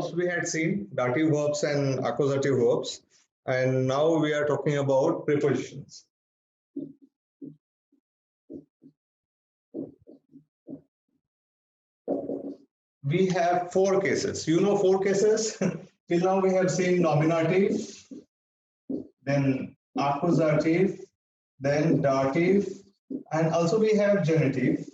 verbs we had seen, dative verbs and accusative verbs, and now we are talking about prepositions. We have four cases. You know four cases? Till now we have seen nominative, then accusative, then dative, and also we have genitive.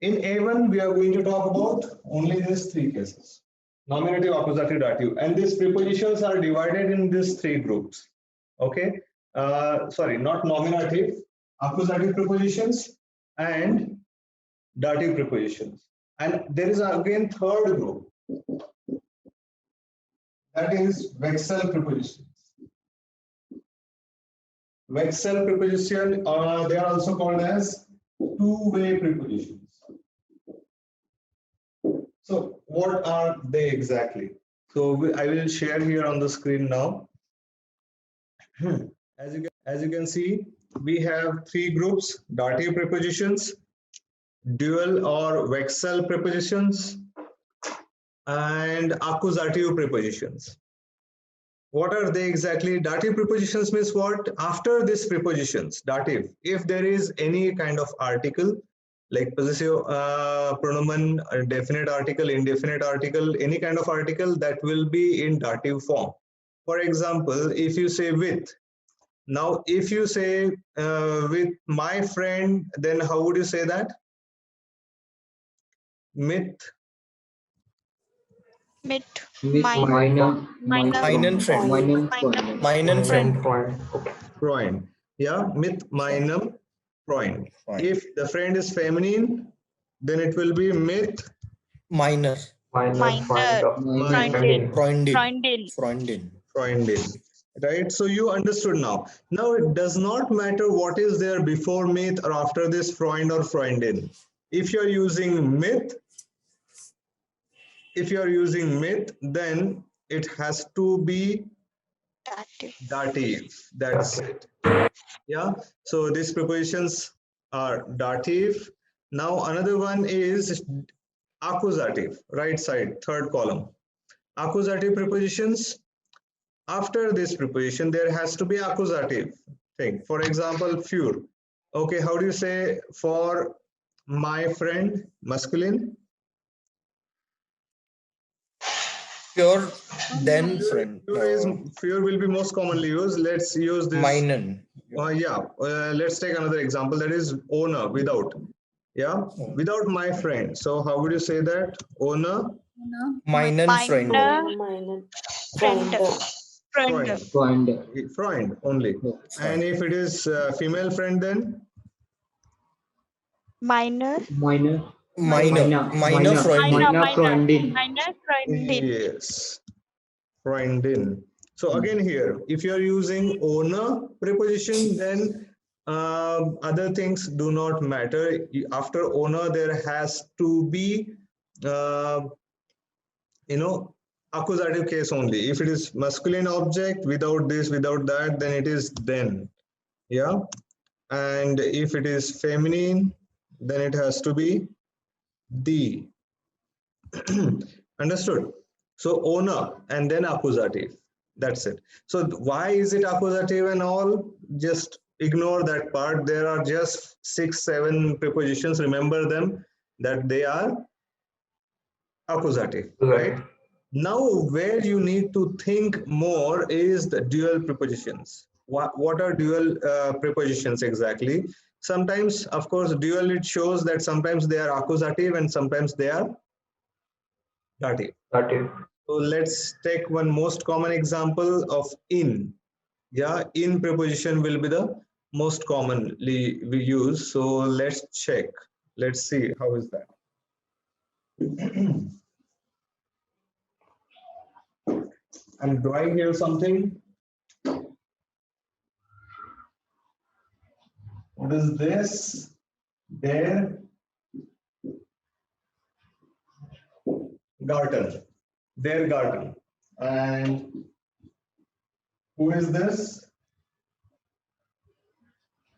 In A1, we are going to talk about only these three cases: nominative, accusative, dative, and these prepositions are divided in these three groups. Okay, sorry, not nominative, accusative prepositions and dative prepositions. And there is again third group, that is vexel prepositions. Vexel preposition, they are also called as two-way prepositions. So what are they exactly? So I will share here on the screen now. As you can see, we have three groups: dative prepositions, dual or vexel prepositions, and accusative prepositions. What are they exactly? Dative prepositions means what? After these prepositions, dative, if there is any kind of article like possessive pronoun, definite article, indefinite article, any kind of article, that will be in dative form. For example, if you say with, now if you say with my friend, then how would you say that? Mit Mit meinen Freund. Freund. Yeah, mit meinem Freund. If the friend is feminine, then it will be mit Meiner Freundin. Freundin. Right? So you understood now. Now it does not matter what is there before mit or after this Freund or Freundin. If you are using mit, then it has to be dative. That's it. Yeah. So these prepositions are dative. Now another one is accusative, right side, third column. Accusative prepositions. After this preposition, there has to be accusative thing. For example, für. Okay, how do you say for my friend, masculine? Für den Freund. Für will be most commonly used. Let's use this. Meinen. Let's take another example, that is owner, without. Yeah, without my friend. So how would you say that? Owner? Meinen Freund. Freund only. And if it is female friend, then? Meine Freundin. Yes, Freundin. So again here, if you are using owner preposition, then other things do not matter. After owner, there has to be, accusative case only. If it is masculine object, without this, without that, then it is then. Yeah. And if it is feminine, then it has to be the. Understood? So owner and then accusative. That's it. So why is it accusative and all? Just ignore that part. There are just 6-7 prepositions. Remember them, that they are accusative, right? Now where you need to think more is the dual prepositions. What are dual prepositions exactly? Sometimes, of course, dual, it shows that sometimes they are accusative and sometimes they are dative. So let's take one most common example of in. Yeah, in preposition will be the most commonly we use. So let's check. Let's see how is that. I'm drawing here something. What is this? There. Garden. Their garden. And who is this?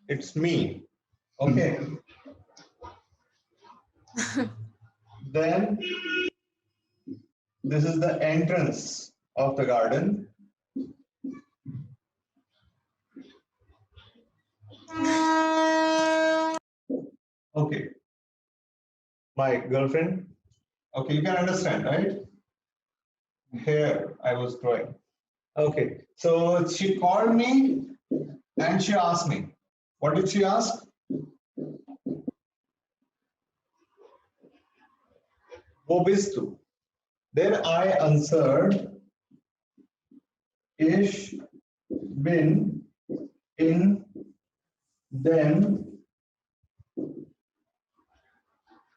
It's me. Okay. Then this is the entrance of the garden. Okay. My girlfriend. Okay, you can understand, right? Here I was drawing. Okay, so she called me and she asked me. What did she ask? Wo bist du? Then I answered, Ich bin in dem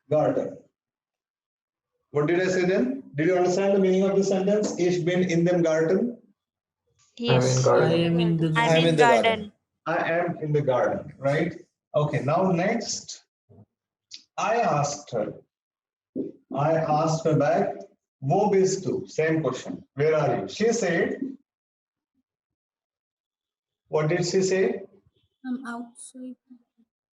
garden. What did I say then? Did you understand the meaning of the sentence? Ich bin in dem garden. Yes. I am in the garden. I am in the garden, right? Okay, now next, I asked her back, wo bist du? Same question. Where are you? She said, what did she say? I'm outside.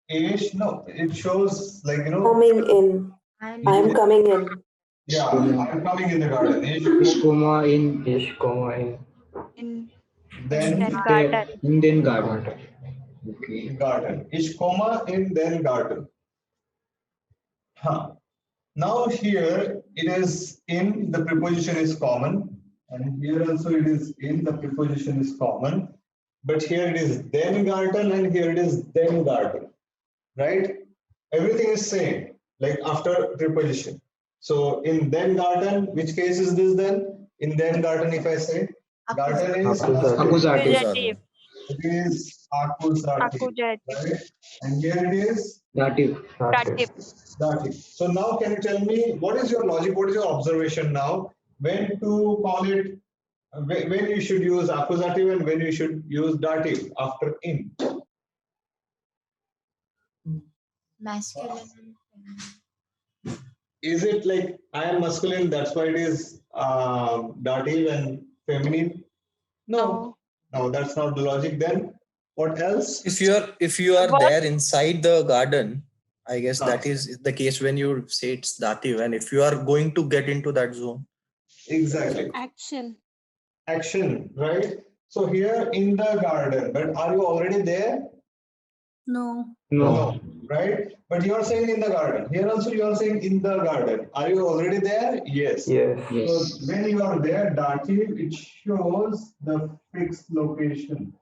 Ish, no, it shows like, Coming in. I'm coming in. Yeah, I'm coming in the garden. Ish, Ish, comma in. Ish, comma in. then There, Indian garden. Okay. garden. Ish, comma in, then garden. Huh. Now here it is in, the preposition is common, and here also it is in, the preposition is common, but here it is then garden and here it is then garden, right? Everything is same, like after preposition. So in then garden, which case is this then? In then garden, if I say garden is Accusative. it is accusative, right? And here it is Dative. dative. So now can you tell me what is your logic, what is your observation now, when to call it, when you should use accusative and when you should use dative after in? Masculine. Is it like I am masculine, that's why it is dative and feminine? No, that's not the logic. Then what else? If you are there inside the garden, I guess Ah. that is the case when you say it's dative, and if you are going to get into that zone. Exactly. Action, right? So here in the garden, but are you already there? No. No, right? But you are saying in the garden. Here also you are saying in the garden. Are you already there? Yes. So when you are there, dative, it shows the fixed location.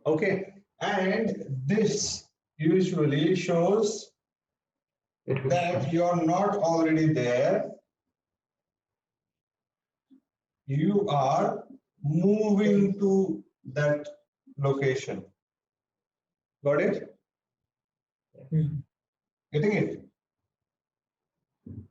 Okay. And this usually shows that you are not already there. You are moving to that location. Got it? Getting it?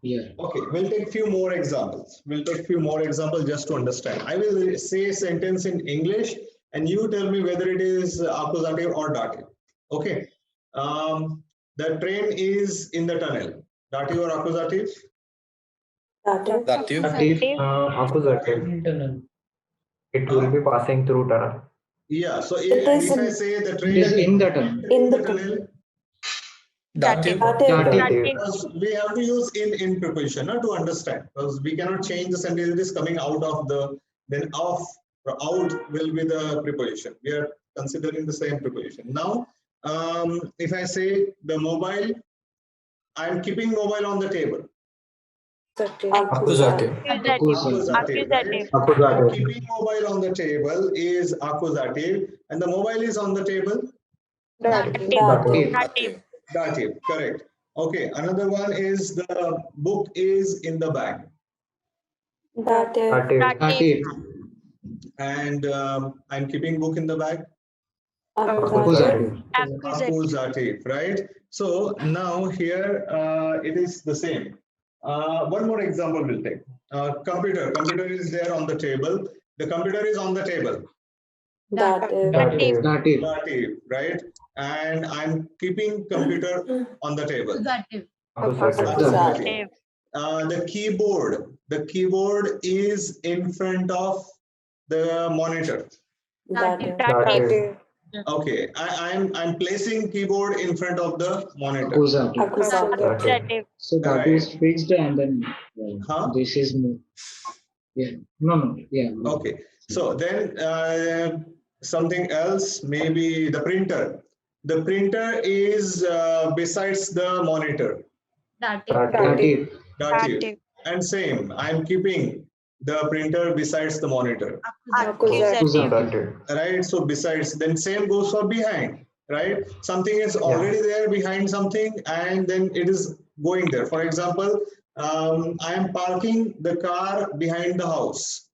Yeah. Okay, we'll take few more examples. We'll take few more examples just to understand. I will say a sentence in English and you tell me whether it is accusative or dative. Okay. The train is in the tunnel. Dative or accusative? Dative. Accusative. It will be passing through tunnel. Yeah. So It is if I say the train It is in the tunnel. in the tunnel, Dative. because we have to use in preposition to understand, because we cannot change the sentence. It is coming out of the, then off or out will be the preposition. We are considering the same preposition. Now, if I say the mobile, I am keeping mobile on the table. Accusative. Accusative, right? Accusative. Keeping mobile on the table is accusative, and the mobile is on the table. Dative. Dative, correct. Okay, another one is the book is in the bag. Dative. And I'm keeping book in the bag. Accusative. Accusative, right? So now here it is the same. One more example we'll take. Computer is there on the table. The computer is on the table. Dative. Dative, right? And I'm keeping computer on the table. Accusative. The keyboard is in front of the monitor. Dative. Okay, I'm placing keyboard in front of the monitor. Accusative. Accusative. So that is fixed, and then Huh? this is more. Yeah. No. Yeah. Okay. So then something else, maybe the printer. The printer is besides the monitor. Dative. Dative. And same, I'm keeping the printer besides the monitor. Accusative. Right? So besides, then same goes for behind, right? Something is already there behind something, and then it is going there. For example, I am parking the car behind the house.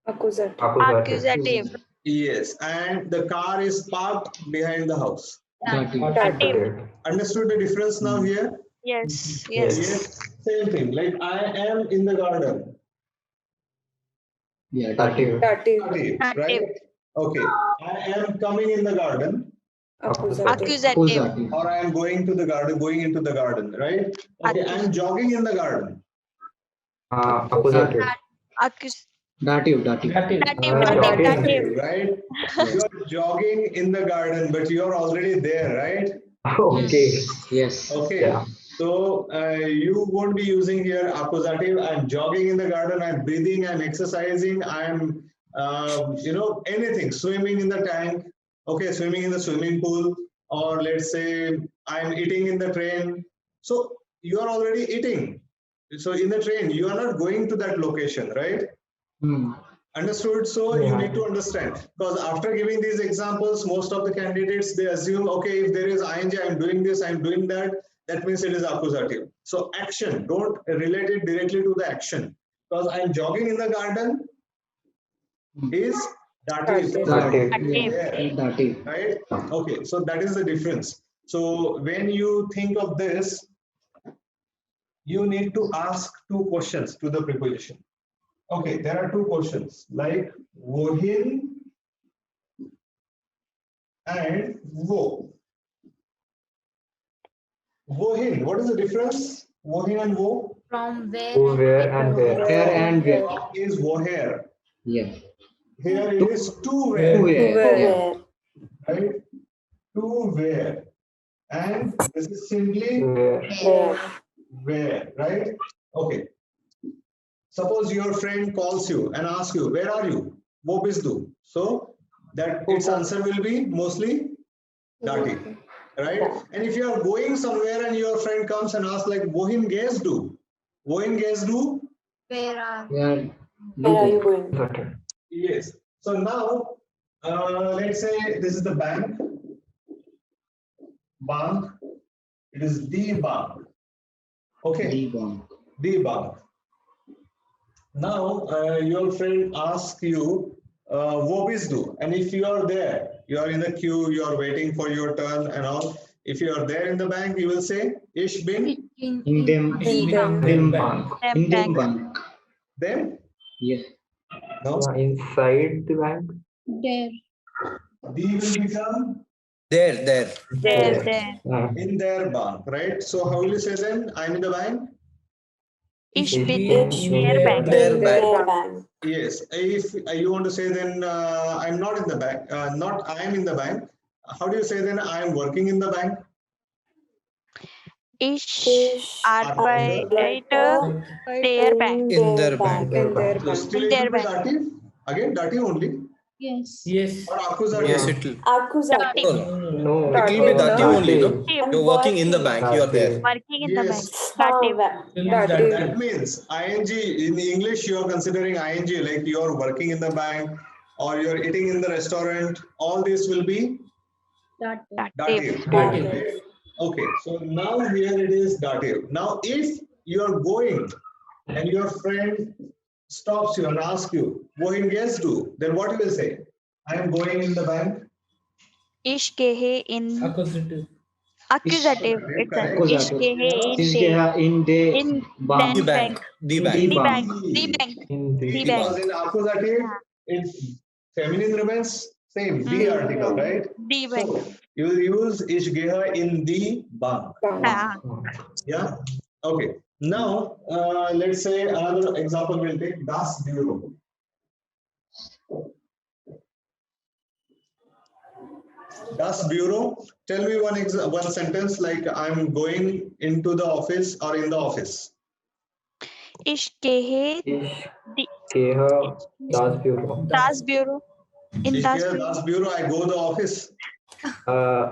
Accusative. Yes, and the car is parked behind the house. Dative. Understood the difference now here? Yes. Yes, same thing. Like I am in the garden. Yeah. Dative. Dative, right? Okay. I am coming in the garden, Accusative. or I am going to the garden, going into the garden, right? Okay, I am jogging in the garden. Accus. Dative. Dative. Right? You are jogging in the garden, but you are already there, right? Okay. Yes. Okay. Yeah. So you won't be using here accusative. I'm jogging in the garden. I'm breathing. I'm exercising. I'm anything. Swimming in the tank. Okay, swimming in the swimming pool, or let's say I'm eating in the train. So you are already eating. So in the train, you are not going to that location, right? Understood? So you need to understand, because after giving these examples, most of the candidates, they assume, okay, if there is ing, I'm doing this, I'm doing that, that means it is accusative. So action, don't relate it directly to the action, because I'm jogging in the garden is dative. Dative. Right? Okay, so that is the difference. So when you think of this, you need to ask two questions to the preposition. Okay, there are two questions like wohin and wo. Wohin, what is the difference? Wohin and wo? From Who, where, and where. Where and where. What is woher? Yeah. Here it is to where, Where. right? To where. And this is simply Where. where, right? Okay. Suppose your friend calls you and asks you, where are you? Wo bist du? So that its answer will be mostly dative, right? And if you are going somewhere and your friend comes and asks like, wohin gehst du? Wohin gehst du? where are Where are you going? Yes. So now, let's say this is the bank. Bank. It is the bank. Okay. The bank. Now, your friend asks you, wo bist du? And if you are there, you are in the queue, you are waiting for your turn and all. If you are there in the bank, you will say, Ich bin In them bank. them. Yeah. No. Yeah, inside the bank. there The will become There. Yeah. in their bank, right? So how will you say then? I'm in the bank. Ich In Their their bank. bank. Yes. If you want to say then I'm not in the bank, not I'm in the bank. How do you say then I'm working in the bank? Ich Arbeiter their bank. In their bank. So still In it their will be bank. dative. Again, dative only. yes Or accusative. Yes, it will. Accusative. No. No. It will be dative only, no? Dative. You're working in the bank. You are there. Working in the bank. Yes. Dative. That means ing in English you are considering ing like you are working in the bank or you're eating in the restaurant. All this will be dative. Right? Okay, so now here it is dative. Now if you are going and your friend stops you and asks you, wohin gehst du? Then what you will say? I am going in the bank. Ich gehe in. Accusative. It's an ich Accusative. gehe In the in bank. The then bank. The In bank. The bank. The- The bank. In the The Because bank. in accusative, it's feminine remains same, the article, right? The bank. So you will use ich gehe in the bank. Yeah. Okay. Now let's say another example we'll take das Bureau. Das Bureau. Tell me one sentence like I'm going into the office or in the office. Ich gehe Ich die, gehe das Büro. das Büro. In Ich das gehe Büro. das Bureau, I go the office. Äh,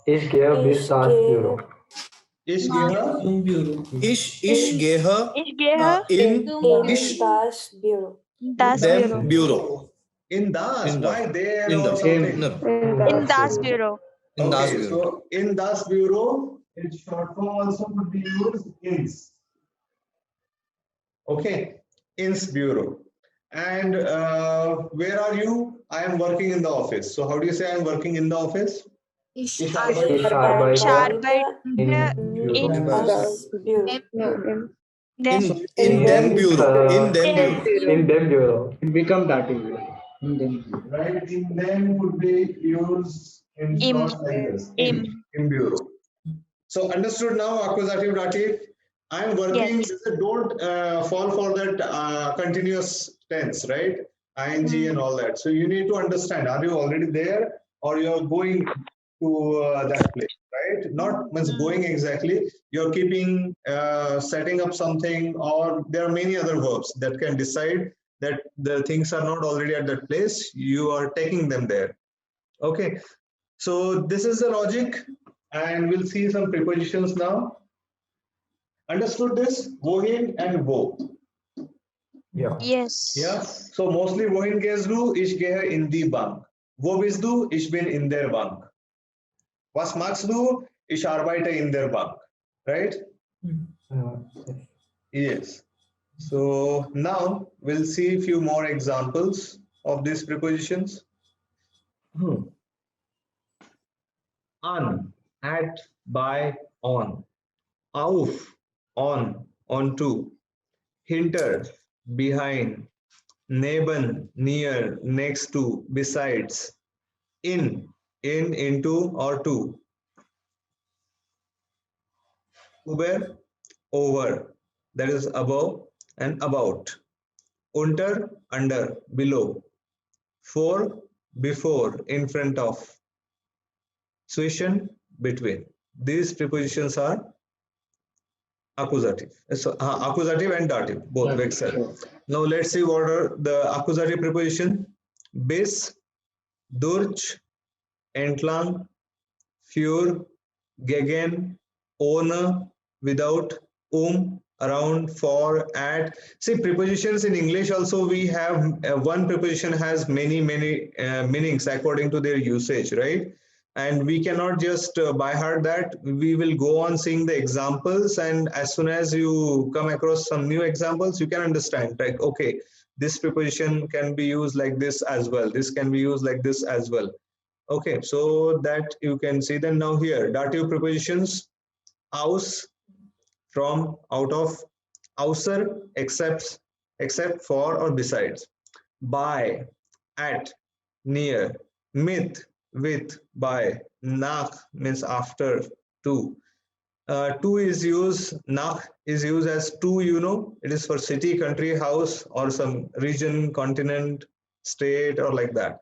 ich gehe bis das Büro. Ich gehe Ich gehe Ich gehe in In ish das Bureau. das Büro. dem Bureau. in das. In das. Why there In or das. something? No, In das Büro. in das Okay, Bureau. so in das Bureau, its short form also could be used ins. Okay, ins Bureau. And where are you? I am working in the office. So how do you say I am working in the office? Ich Ich arbeite Ich Ich arbeite arbeite in in Büro. Das Bureau. dem In dem Bureau. In dem dem Bureau. In dem Büro. It become dative. In them. Right, in them would be used in Im. short like this. Im. In Bureau. So understood now, accusative dative. I am working. Yes. Don't fall for that continuous tense, right? Ing and all that. So you need to understand: are you already there, or you are going to that place, right? Not means going exactly. You're keeping setting up something, or there are many other verbs that can decide that the things are not already at that place. You are taking them there. Okay. So this is the logic, and we'll see some prepositions now. Understood this? Wohin and wo. Ja. Yes. Yeah. So mostly wohin gehst du? Ich gehe in die Bank. Wo bist du? Ich bin in der Bank. Was machst du? Ich arbeite in der Bank. Right? Yes. So now we'll see a few more examples of these prepositions. An, at, by, on. Auf, on, onto. Hinter, behind. Neben, near, next to, besides. In, into, or to. Über, over, that is above and about. Unter, under, below. For, before, in front of. Zwischen, between. These prepositions are accusative. So accusative and dative, both vexel. Now let's see what are the accusative preposition. Bis, durch, entlang, für, gegen, ohne, without, around, for, at. See, prepositions in English also we have one preposition has many meanings according to their usage, right? And we cannot just by heart that. We will go on seeing the examples, and as soon as you come across some new examples, you can understand, like, okay, this preposition can be used like this as well, this can be used like this as well. Okay, so that you can see. Then now here dative prepositions: aus, from, out of; außer, except for or besides; by, at, near; mit, with, by; nach means after, to. To is used, nach is used as to, it is for city, country, house, or some region, continent, state, or like that.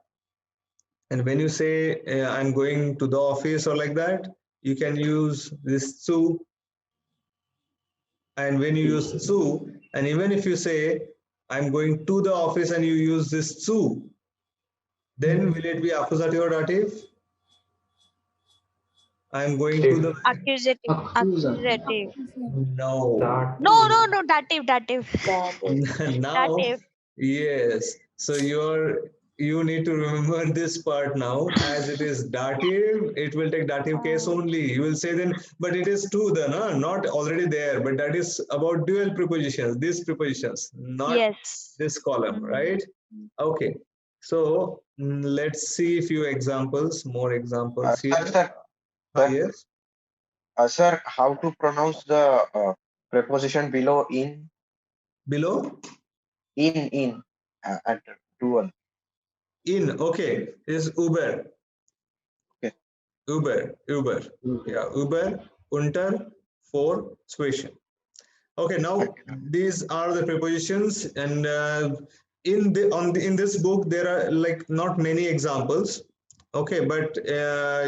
And when you say I'm going to the office or like that, you can use this to. And when you use to, and even if you say I'm going to the office and you use this to, then will it be accusative or dative? I'm going to the Accusative. Accusative. no. No. Dative. That is. Now, Dative. yes. So you need to remember this part now. As it is dative, it will take dative case only. You will say then, but it is to the, no, not already there. But that is about dual prepositions, these prepositions, not Yes. this column, right? Okay. So let's see a few examples, more examples here. Sir, Yes. sir, how to pronounce the preposition below in Below? at dual? In, okay, is Uber. Okay. Uber. Yeah, Uber, unter, for, zwischen. Okay, now these are the prepositions, and in this book there are like not many examples. Okay, but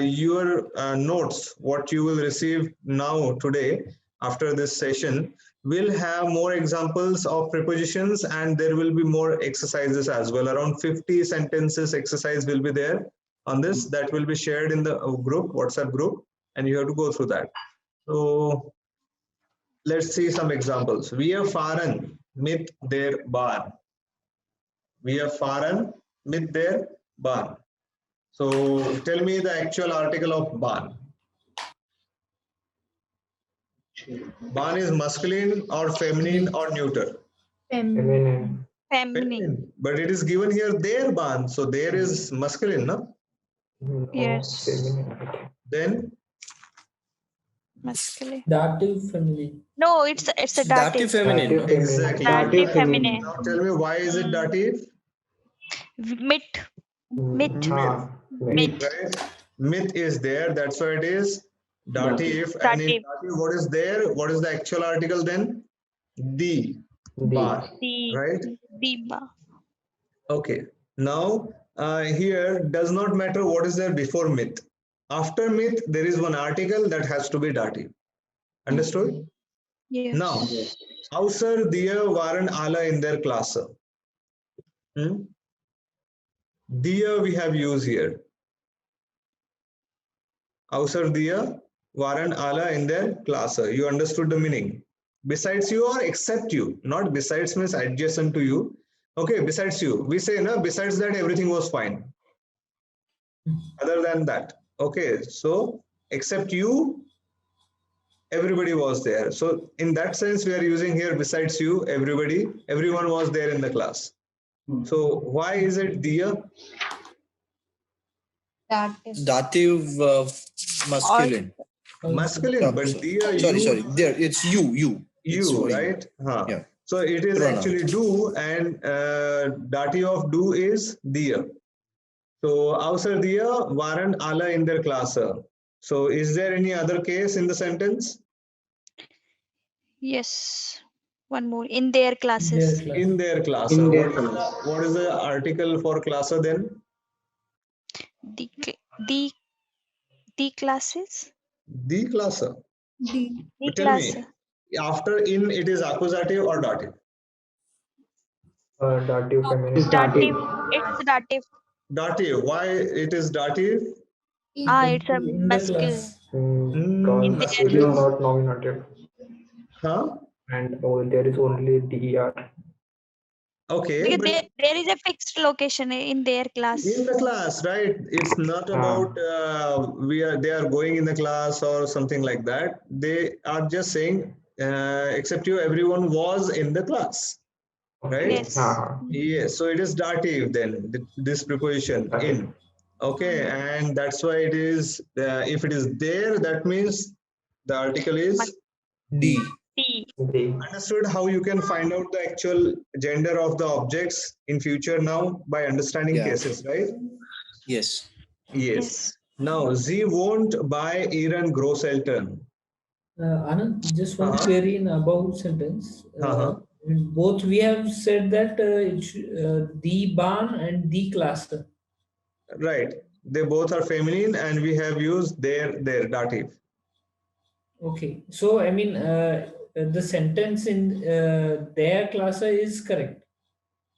your notes, what you will receive now today after this session, will have more examples of prepositions, and there will be more exercises as well. Around 50 sentences exercise will be there on this, that will be shared in the group, WhatsApp group, and you have to go through that. So let's see some examples. Wir fahren mit der Bahn. Wir fahren mit der Bahn. So tell me the actual article of Bahn. Bahn is masculine or feminine or neuter? Feminine. Feminine. But it is given here their Bahn. So there is masculine, no? No, Yes. feminine. Okay. Then Masculine. Dative feminine. No, it's a Dative dative. feminine. Dative exactly. Dative Dative feminine. Now tell me, why is it dative? Mit. Mit. Ah, Mit. Right? Myth is there. That's why it is dative. And in Dative. dative, what is there? What is the actual article then? The Bahn. The. Right? The. Ba. Okay. Now, here does not matter what is there before myth. After myth, there is one article that has to be dative. Understood? Yes. Now, außer dir waren alle in der Klasse. Dir we have used here. Außer dir waren alle in der Klasse. You understood the meaning. Besides you or except you. Not besides means adjacent to you. Okay, besides you. We say, no, besides that, everything was fine. Other than that. Okay, so except you, everybody was there. So in that sense, we are using here besides you, everybody, everyone was there in the class. So why is it dia? Dative. Dative masculine. Masculine, but Sorry, dia sorry, you, sorry. There, it's you, you. It's you, for you. right? Huh. Yeah. So it is Pronoun. actually do, and dative of do is dia. So außer dir waren alle in der Klasse. So is there any other case in the sentence? Yes. One more. In their Their classes. class. In their class. In their What is what is the article for class then? The. The. The classes. The class. The. The Tell class. me, after in it is accusative or dative? dative feminine. Is dative. Dative. It's dative. Dative. Why it is dative? Ah, it's a In the masculine. class. Because In it their is Masculine. not nominative, Huh? and there is only der. Okay, Because but there is a fixed location in their class. in the class, right? It's not about they are going in the class or something like that. They are just saying except you, everyone was in the class, right? Yes. Yes. So it is dative then. This preposition Dative. in. Okay, and that's why it is. If it is there, that means the article is D. The. The. understood. How you can find out the actual gender of the objects in future now by understanding Yeah. cases, right? Yes. Yes. Yes. Now, sie wohnt bei ihren Großeltern. Anand, just one Uh-huh. query in above sentence. Uh-huh. In both we have said that the barn and the cluster. Right. They both are feminine, and we have used their dative. Okay, so I mean the sentence in their cluster is correct.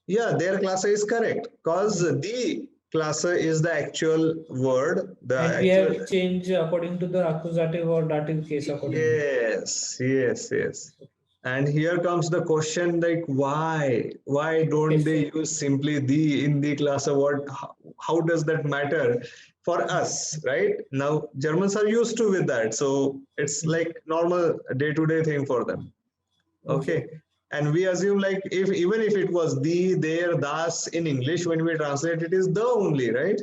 Yeah, their class is correct because the class is the actual word. The And we actual. have changed according to the accusative or dative case accordingly. Yes, yes, yes. And here comes the question like why? Why don't Yes. they use simply the in the class of what? How does that matter for us, right? Now Germans are used to with that. So it's like normal day-to-day thing for them. Okay. And we assume like if even if it was the, their, das in English, when we translate it is the only, right?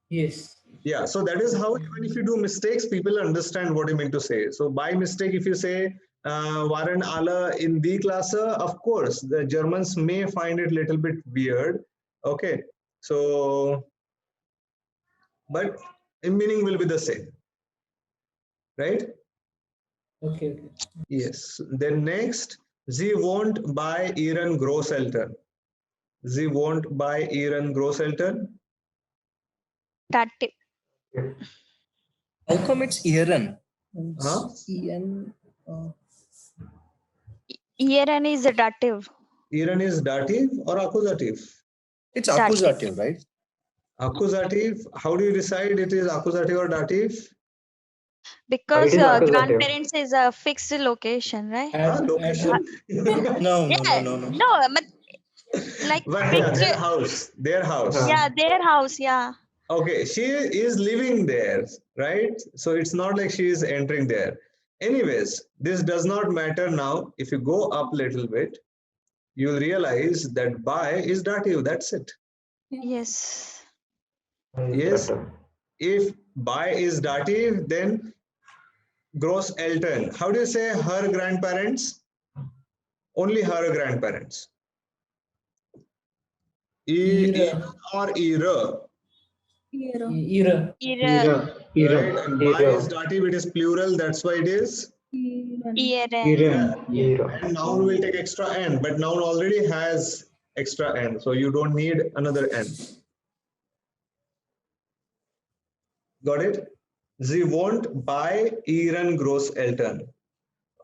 Yes. Yeah, so that is how even if you do mistakes, people understand what you mean to say. So by mistake, if you say waren alle in the class, of course, the Germans may find it a little bit weird. Okay, so but in meaning will be the same, right? Okay. Yes. Then next, sie wohnt bei ihren Großeltern. Sie wohnt bei ihren Großeltern. dative. How come it's Iran? Huh? En. Iran is a dative. Iran is dative or accusative? It's Dative. accusative, right? Accusative. How do you decide it is accusative or dative? Because It is accusative. grandparents is a fixed location, right? Location. No, Yeah. no. No, but like But yeah, fixed. their house. Their house. Yeah, their house. Yeah. Okay, she is living there, right? So it's not like she is entering there. Anyways, this does not matter now. If you go up a little bit, you'll realize that by is dative. That's it. Yes. Yes. Dative. If by is dative, then gross Elton. How do you say her grandparents? Only her grandparents. Era. Or era. Era. Era. Era. Right? And by is Era. dative, it is plural. That's why it is. Iran. Era. Era. And noun will take extra n, but noun already has extra n, so you don't need another n. Got it? Sie won't buy ihren Großeltern.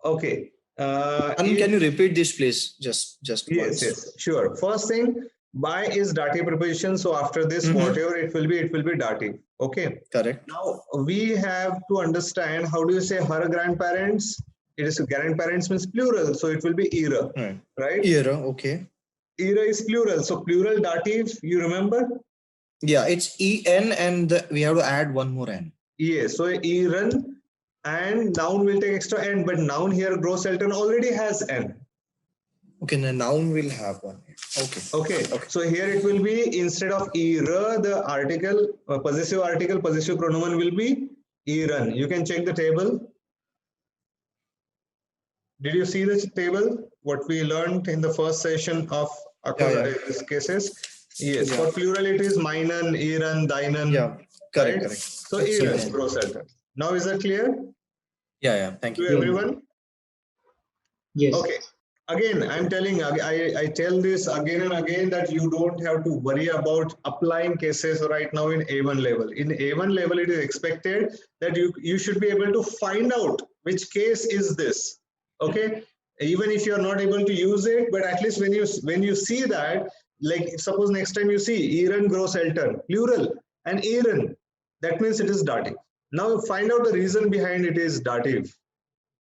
Okay. And can you repeat this, please? Just once. Yes, sure. First thing, by is dative preposition. So after this, whatever it will be dative. Okay. Correct. Now we have to understand how do you say her grandparents? It is grandparents means plural, so it will be era, right? Era, okay. Era is plural, so plural dative. You remember? Yeah, it's en and we have to add one more n. Yes. So iran and noun will take extra n, but noun here Großeltern already has n. Okay, the noun will have one. Okay. So here it will be instead of era, the article, possessive pronoun will be iran. You can check the table. Did you see the table? What we learned in the first session of these cases? Yes. For plural, it is meinen, ihren, deinen. Yeah, correct. So ihren, Großeltern. Now is that clear? Yeah. Thank you. To everyone? Yes. Okay. Again, I'm telling, I tell this again and again that you don't have to worry about applying cases right now in A1 level. In A1 level, it is expected that you should be able to find out which case is this. Okay. Even if you're not able to use it, but at least when you see that, like suppose next time you see ihren Großeltern, plural, and ihren, that means it is dative. Now find out the reason behind it is dative.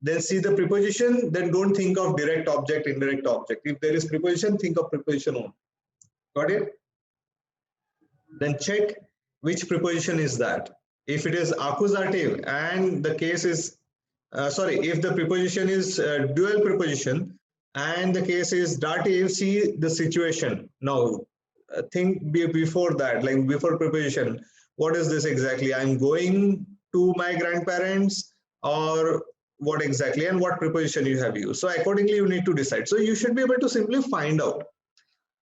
Then see the preposition, then don't think of direct object, indirect object. If there is preposition, think of preposition only. Got it? Then check which preposition is that. If it is accusative and the case is, if the preposition is dual preposition and the case is dative, see the situation. Now, think before that, like before preposition, what is this exactly? I'm going to my grandparents, or what exactly, and what preposition you have used. So accordingly, you need to decide. So you should be able to simply find out,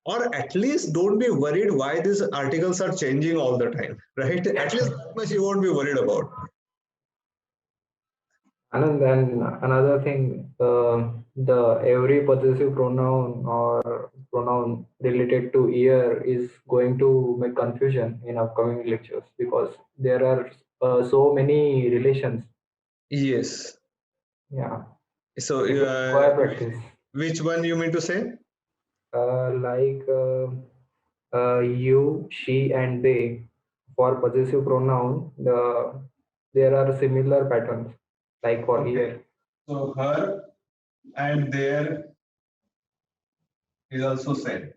or at least don't be worried why these articles are changing all the time, right? At least that much you won't be worried about. And then another thing, the every possessive pronoun or pronoun related to year is going to make confusion in upcoming lectures because there are so many relations. Yes. Yeah. So Require practice. which one you mean to say? You, she, and they. For possessive pronoun, there are similar patterns, like for here. So her and their is also said,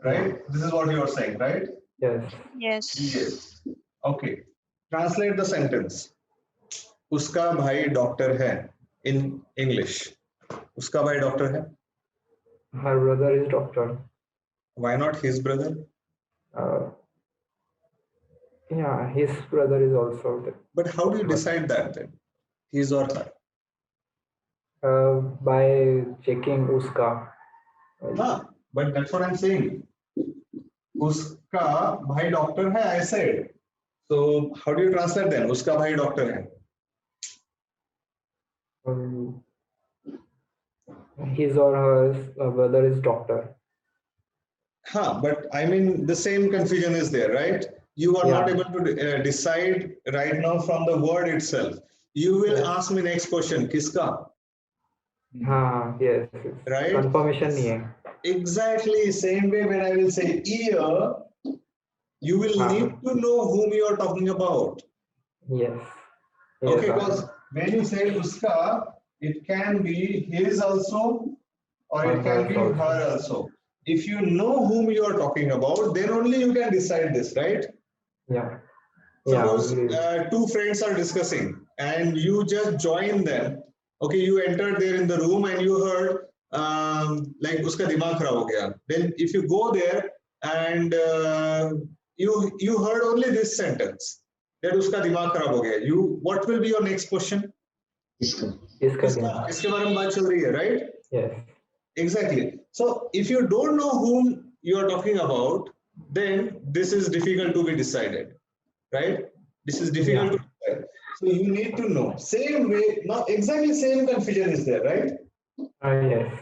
right? This is what you are saying, right? Yes. Yes. Okay. Translate the sentence. उसका भाई doctor है in English. उसका भाई doctor है. Her brother is doctor. Why not his brother? Yeah, his brother is also there. But how do you decide that then? His or her? By checking uska. But that's what I'm saying. उसका भाई doctor है, I said. So how do you translate then? उसका भाई doctor है. His or her brother is doctor. But I mean the same confusion is there, right? you are not Yeah. able to decide right now from the word itself. You will Yes. ask me next question, kiska? हाँ, yes. Right? Confirmation नहीं है. Exactly same way when I will say ear, you will हाँ. need to know whom you are talking about. Yes. Okay, Yes, because when you say uska, it can be his also, or Or it can be hers her also. also. If you know whom you are talking about, then only you can decide this, right? Yeah. Yeah. Suppose Only. two friends are discussing and you just join them. Okay, you entered there in the room and you heard like uska dimag kharab ho gaya. Then if you go there and you heard only this sentence that uska dimag kharab ho gaya. What will be your next question? इसका Kiska, दिमाग. इसके बारे में बात चल रही है, right? Yes. Exactly. So if you don't know whom you are talking about, then this is difficult to be decided, right? This is difficult Yeah. to decide. So you need to know. Same way, not exactly same confusion is there, right? Yes.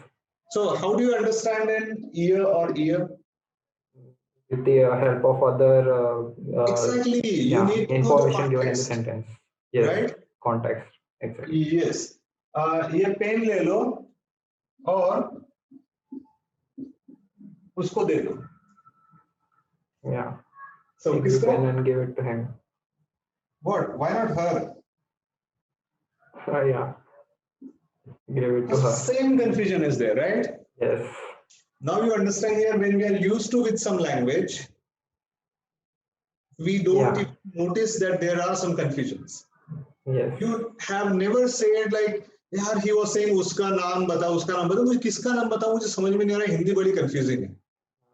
So how do you understand an ear or ear? With the help of other Exactly. You yeah, need to know the information given in the context, sentence. Yes. right? Context. Exactly. Yes. ये pen ले लो और उसको दे दो. Yeah. So Take the किसको? pen and give it to him. What? Why not her? Yeah. Give it to her. Same confusion is there, right? Yes. Now you understand here when we are used to with some language, we don't Yeah. even notice that there are some confusions. Yes. You have never said like, यार he was saying उसका नाम बता, उसका नाम बता, मुझे किसका नाम बताऊं, मुझे समझ में नहीं आ रहा, हिंदी बड़ी confusing है.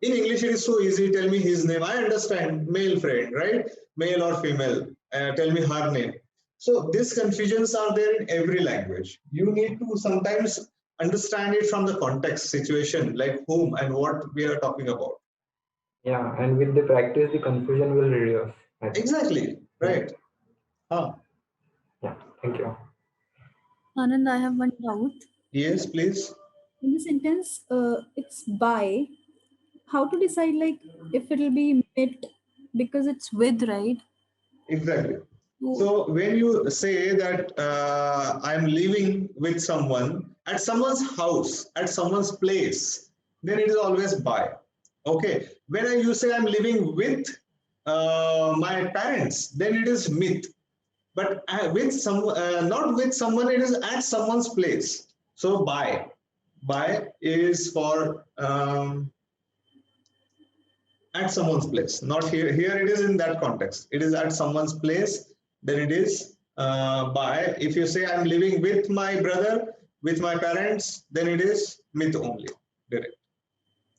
In English it is so easy, tell me his name, I understand, male friend, right? Male or female, tell me her name. So these confusions are there in every language. You need to sometimes understand it from the context, situation, like whom and what we are talking about. Yeah. And with the practice, the confusion will reduce. I think. Exactly, right. Yeah. Thank you. Anand, I have one doubt. Yes, please. In the sentence, it's by. How to decide like if it'll be mit because it's with, right? Exactly. So, So when you say that I'm living with someone at someone's house, at someone's place, then it is always by. Okay. When you say I'm living with my parents, then it is myth. But with some, not with someone, it is at someone's place. So by. By is for at someone's place, not here. Here it is in that context. It is at someone's place, then it is by. If you say I'm living with my brother, with my parents, then it is with only. Direct.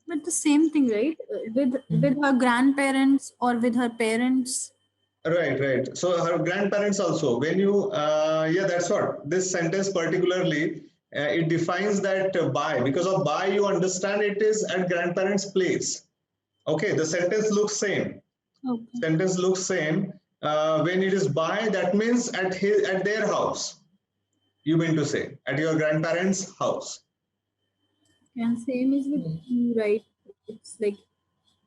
but the same thing, right? With her grandparents or with her parents. Right, right. So her grandparents also. When you, yeah, that's what this sentence particularly. It defines that by, because of by you understand it is at grandparents' place. Okay, the sentence looks same. Okay. Sentence looks same. When it is by, that means at their house. You mean to say at your grandparents' house. And same is with you, right? It's like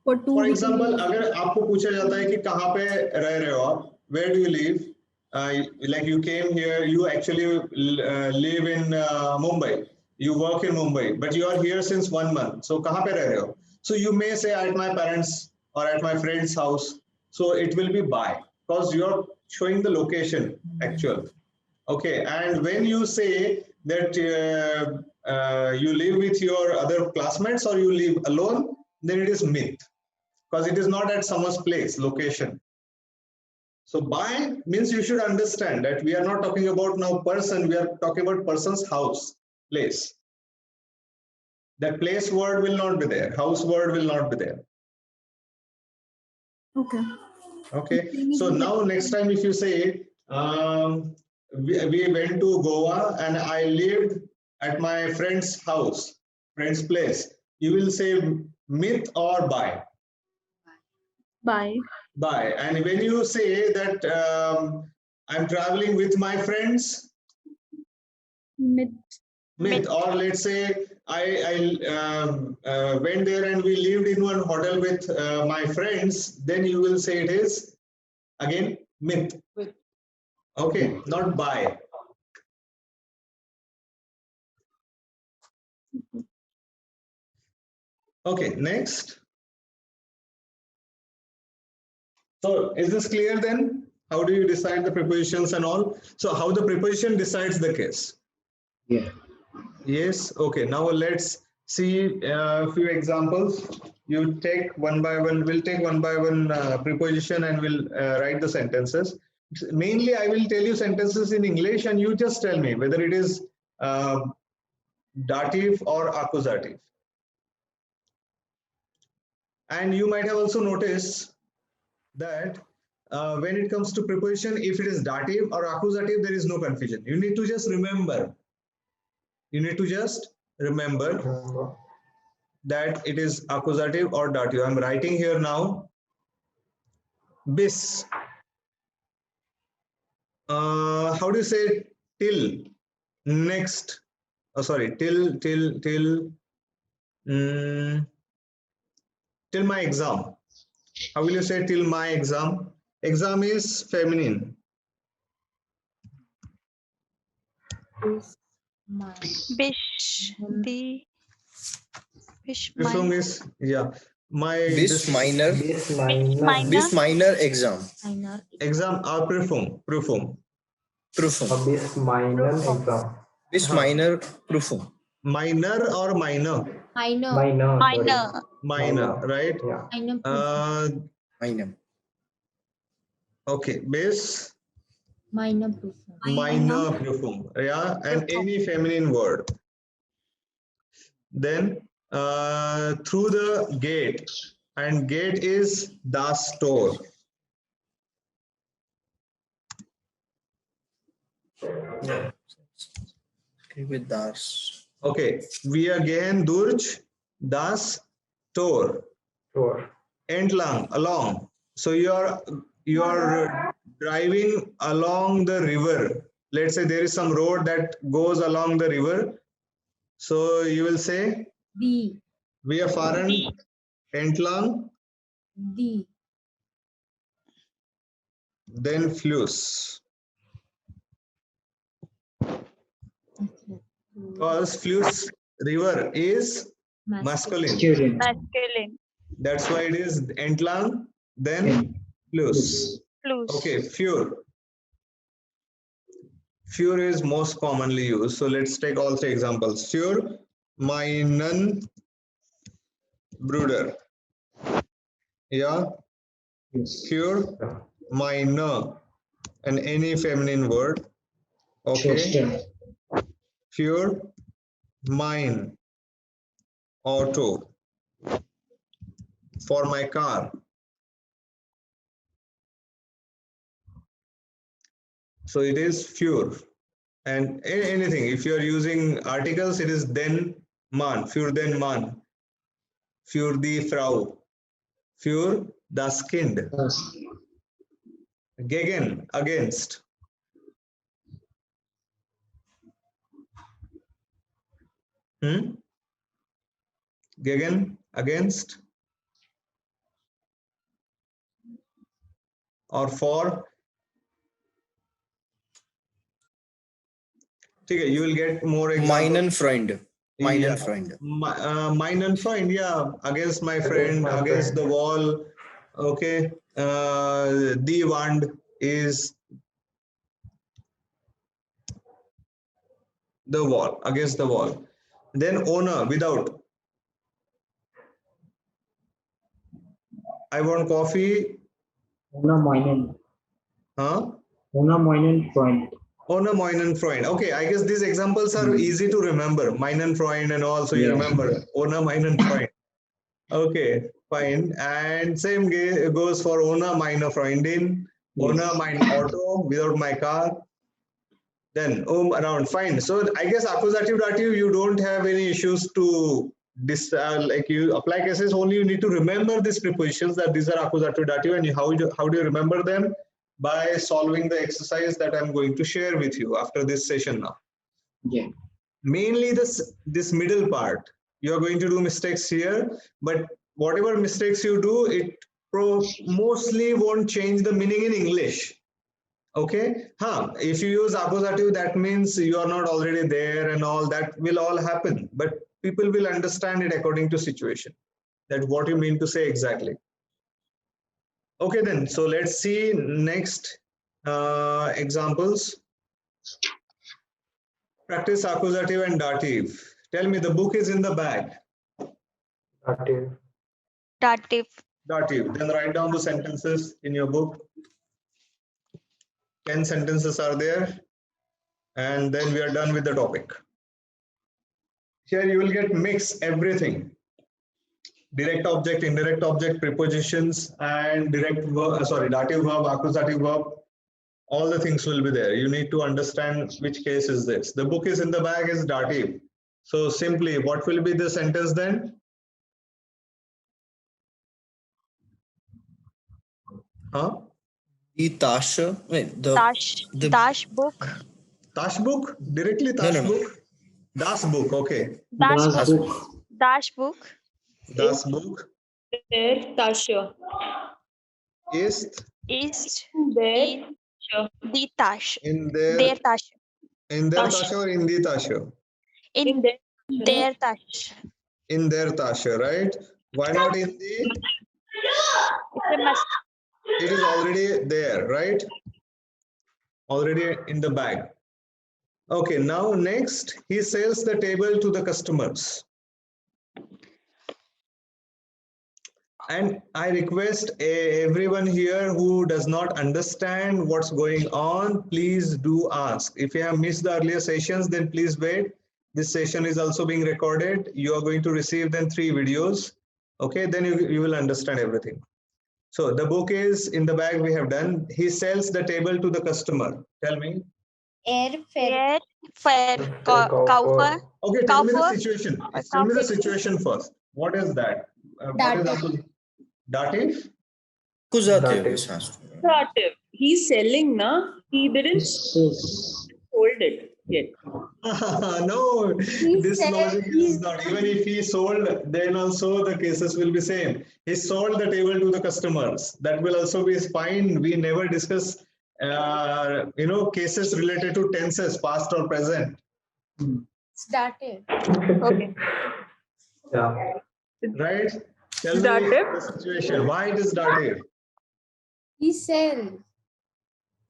for two. For we can example, use- अगर आपको पूछा जाता है कि कहाँ पे रह रहे हो आप, where do you live? Like you came here, you actually live in Mumbai. You work in Mumbai, but you are here since 1 month. So कहाँ पे रह रहे हो? So you may say at my parents or at my friend's house. So it will be by, because you are showing the location actual. Okay, and when you say that you live with your other classmates or you live alone, then it is myth, because it is not at someone's place, location. So by means you should understand that we are not talking about now person, we are talking about person's house, place. That place word will not be there, house word will not be there. Okay. Okay, so now next time if you say we went to Goa and I lived at my friend's house, friend's place, you will say myth or by. By. By. And when you say that I'm traveling with my friends, Mit. Myth. Or let's say I went there and we lived in one hotel with my friends. Then you will say it is again myth. Okay, not by. Okay, next. So is this clear then? How do you decide the prepositions and all? So how the preposition decides the case? Yeah. Yes. Okay. Now let's see a few examples. You take one by one. We'll take one by one preposition and we'll write the sentences. Mainly, I will tell you sentences in English, and you just tell me whether it is dative or accusative. And you might have also noticed that when it comes to preposition, if it is dative or accusative, there is no confusion. You need to just remember. You need to just remember that it is accusative or dative. I'm writing here now. Bis. How do you say till? Next. Oh, sorry. Till my exam. How will you say till my exam? Exam is feminine. Bish. The. Bish Perfume minor. is, yeah. My Bis minor. This Bish minor. Bis minor exam. exam or perfume. Prufum. This minor exam. Bis minor prufum. Minor or minor? Minor. Sorry. Minor. Minor, right? Yeah. Minor. Okay, base Minor perfume, yeah, and any feminine word. Then through the gate, and gate is the store. Yeah. Okay, with das. Okay, we again Durj, das store. Sure. Entlang, along. So you're driving along the river. Let's say there is some road that goes along the river. So you will say the we are fahren entlang, the then fluss. Because fluss river is masculine. Masculine. Masculine. That's why it is entlang, then fluss. Plus. Okay, fure. Fure is most commonly used. So let's take all three examples. Fure, meinen Bruder. Yeah. Fure, meine, and any feminine word. Okay. Schwester. Fure, mine, auto, for my car. So it is fure. And anything, if you are using articles, it is den man, für den Mann, für die Frau, für das Kind, gegen, against. Gegen, against, or for. Okay, you will get more examples. Meinen Freund. Meinen Yeah. Freund. Meinen Freund, yeah, against my friend, my against friend. the wall. Okay, die Wand is the wall, against the wall. Then owner, without. I want coffee. Ohne meinen. Huh? Ohne meinen Freund. Owner, meinen Freund. Okay, I guess these examples are easy to remember. Meinen Freund and all, so you remember. Owner, meinen Freund. Okay, fine. And same goes for Owner, meine Freundin. Owner, mein Auto, without my car. Then around, fine. So I guess accusative dative, you don't have any issues to this like you apply cases. Only you need to remember these prepositions, that these are accusative dative, and how do you remember them? By solving the exercise that I'm going to share with you after this session now. Yeah. mainly this middle part. You are going to do mistakes here, but whatever mistakes you do, it mostly won't change the meaning in English. Okay, if you use accusative, that means you are not already there and all that will all happen, but people will understand it according to situation, that what you mean to say exactly. Okay then, so let's see next examples. Practice accusative and dative. Tell me, the book is in the bag. Dative. Dative. Dative. Then write down the sentences in your book. 10 sentences are there. And then we are done with the topic. Here you will get mix everything. Direct object, indirect object, prepositions, and dative verb, accusative verb. All the things will be there. You need to understand which case is this. The book is in the bag is dative. So simply, what will be the sentence then? The Tasha, wait, the Dash book. Tash book? Directly Tash No. book? Das book, okay. Das Das book. book. Dash book. Das book Der Tasche. ist Is Der in the Tash. in Their their Tash. Tasha or in the Tasha? In their Tash. In their Tasha, right? Why not in the? It's a must. It is already there, right? Already in the bag. Okay, now next, he sells the table to the customers. And I request everyone here who does not understand what's going on, please do ask. If you have missed the earlier sessions, then please wait. This session is also being recorded. You are going to receive then 3 videos. Okay, then you will understand everything. So the book is in the bag we have done. He sells the table to the customer. Tell me. Fair Kaufer. Okay, tell me the Kaufer. situation. Tell me the situation first. What is that? What is Dative. dative? accusative. Dative. This has to be. Dative. He's selling, na? He didn't hold it yet. No, this logic is not. Even if he sold, then also the cases will be same. He sold the table to the customers. That will also be fine. We never discuss, cases related to tenses, past or present. It's dative. Okay. Yeah. Right? Tell me Dative? the situation. Why it is dative? He sells.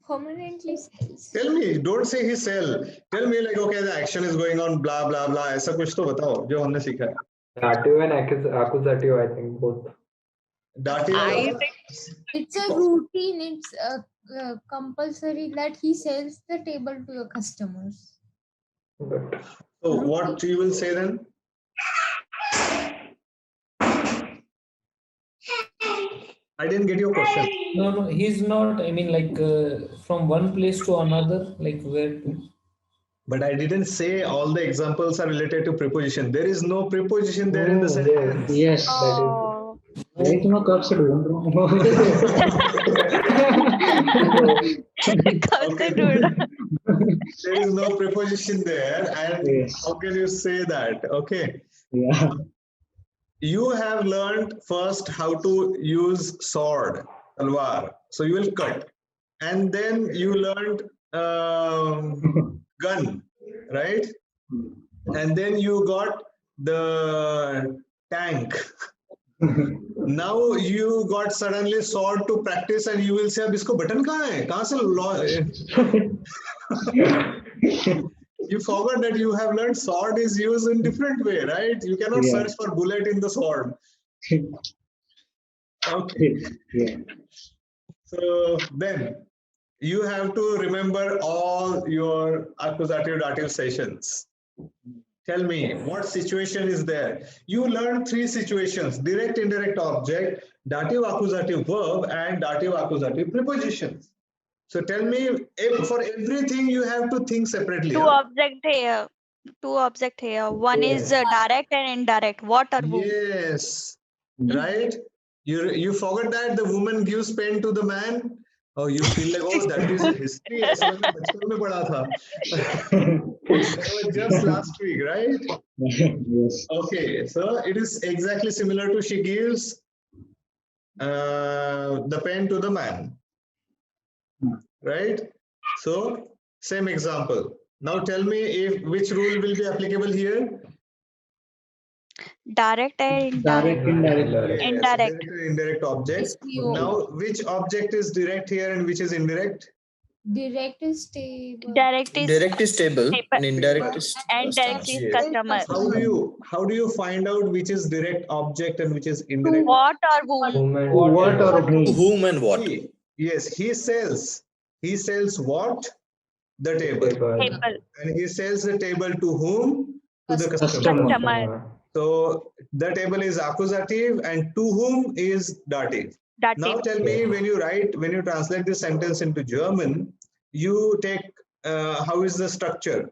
Permanently sells. Tell me, don't say he sell. Tell me like, okay, the action is going on, blah, blah, blah. ऐसा कुछ तो बताओ जो हमने सीखा है. Dative and accusative, I think both. Dative. I think It's a routine. It's compulsory that he sells the table to the customers. But So what you will say then? I didn't get your question. No, he's not. I mean, like from one place to another, like where to? But I didn't say all the examples are related to preposition. There is no preposition there in the sentence. Yes. Oh, यही तो मैं कब से ढूंढ रहा हूँ. कब से ढूंढा? There is no preposition there, and Yes. how can you say that? Okay. Yeah. You have learned first how to use sword, talwar. So you will cut, and then you learned gun, right? And then you got the tank. Now you got suddenly sword to practice, and you will say, "अब इसको button कहाँ है? कहाँ से You forgot that you have learned sword is used in different way, right? You cannot Yeah. search for bullet in the sword. Okay. Yeah. So then you have to remember all your accusative dative sessions. Tell me what situation is there. You learned 3 situations: direct, indirect object, dative, accusative verb, and dative, accusative prepositions. So tell me, if for everything you have to think separately. Two huh? object here. Two object here. One is Yes. direct and indirect. What or who? Yes, right. You forgot that the woman gives pen to the man. Oh, you feel like, oh, that is history. ऐसा मैंने बचपन में पढ़ा था. Just last week, right? Yes. Okay, so it is exactly similar to she gives the pen to the man, right? So same example. Now tell me if which rule will be applicable here. Direct and Direct, indirect. indirect. Yes, Indirect. direct and indirect object. SVO. Now which object is direct here and which is indirect? Direct is stable. Direct is Direct is stable stable. and indirect is And direct customers. is Yes. customer. How do you find out which is direct object and which is indirect? What or whom? Whom and What or To whom? whom and what? Yes, he sells. He sells what? The table. Table. And he sells the table to whom? To the Customer. customer. Customer. So the table is accusative and to whom is dative. Now Dative. tell me when you translate this sentence into German, you take how is the structure?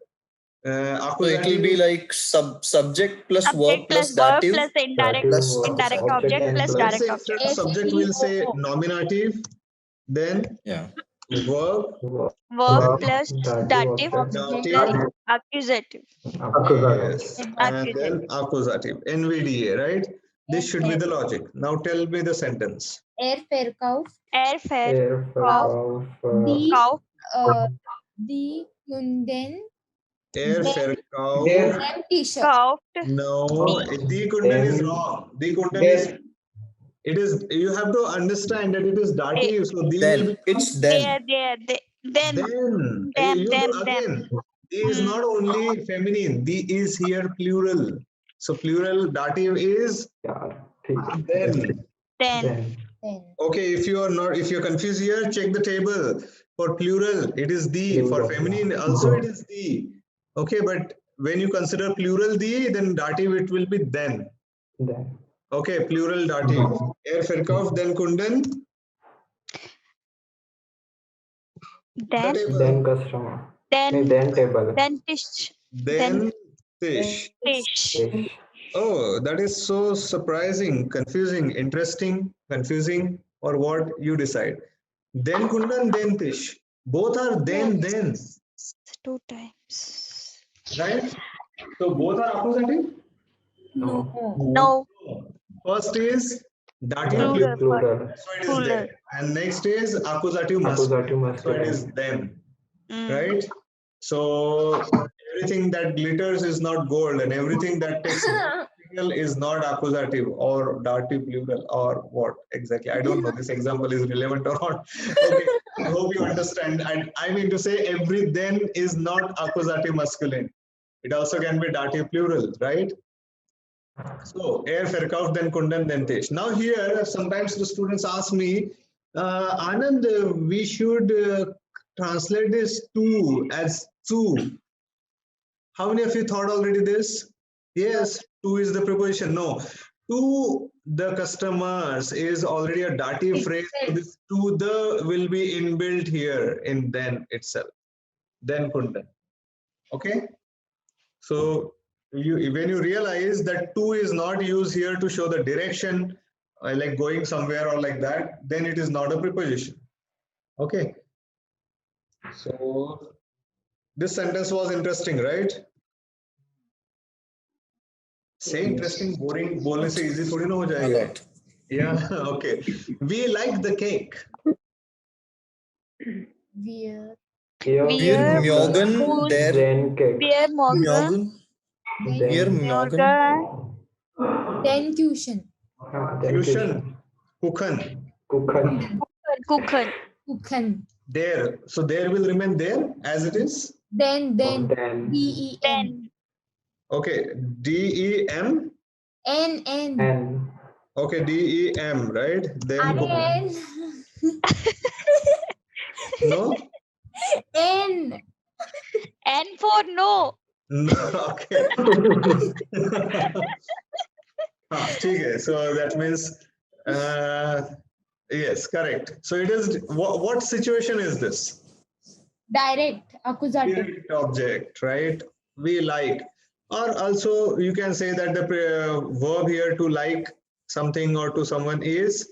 So it Accusative. will be like subject plus verb Subject plus plus verb dative plus indirect. plus Indirect accusative. object plus Let's direct say object. instead of subject we'll say SVO. nominative, then Yeah. verb, Verb plus dative dative, plus accusative. yes, and Accusative. then accusative, NVDA, right? This should be the logic. Now tell me the sentence. Verkauf. Airfare. Die, Kauf. die Kunden Air There. Verkauf. dem T-shirt. Kauft. No, Die. the Kundan is wrong. The Kundan is, There. it is, you have to understand that it is dative. So the will Then be it's There, then. then. then. Them, You them, do them. again. The is not only feminine. The is here plural. So plural dative is then. Then. Okay, if you're confused here, check the table. For plural, it is the. For Plural, feminine, yeah. also it is the. Okay, but when you consider plural the, then dative it will be then. Okay, plural dative. Er Firkov, then Kundan. Then. The table. Then customer. Then. Then table. Then Tish. Then fish. Fish. Oh, that is so surprising, confusing, interesting, confusing, or what you decide. Then Kundan, then Tish. Both are then. 2 times. Right? So both are accusative? No. First is dative Plural. plural. So it is Plural. then. And next is accusative masculine. So it is then. Right? So everything that glitters is not gold, and everything that takes plural is not accusative or dative plural or what exactly. I don't know this example is relevant or not. Okay, I hope you understand. And I mean to say every then is not accusative masculine. It also can be dative plural, right? So air Ferkauf, then Kundan, then Tesh. Now here sometimes the students ask me, Anand, we should translate this to as to. How many of you thought already this? Yes, to is the preposition. No, to the customers is already a dative phrase. So this to the will be inbuilt here in then itself. Then Kundan. Okay. So when you realize that to is not used here to show the direction, like going somewhere or like that, then it is not a preposition. Okay. So this sentence was interesting, right? Say interesting, boring, बोलने से easy थोड़ी ना हो A जाएगा. lot. Yeah, okay. We like the cake. Wir. Wir mögen der Then cake. Wir morgen. mögen wir mögen Then tuition. Tuition. Kuchen. Kuchen. Kuchen. Kuchen. There. So there will remain there as it is. Then. Then. DEN. Then. Okay. DEM. N. And Okay, DEM, right? Then N. no? N. N for no. No, okay. Okay, so that means yes, correct. So it is what situation is this? Direct. Accusative. Direct object, right? We like, or also you can say that the verb here to like something or to someone is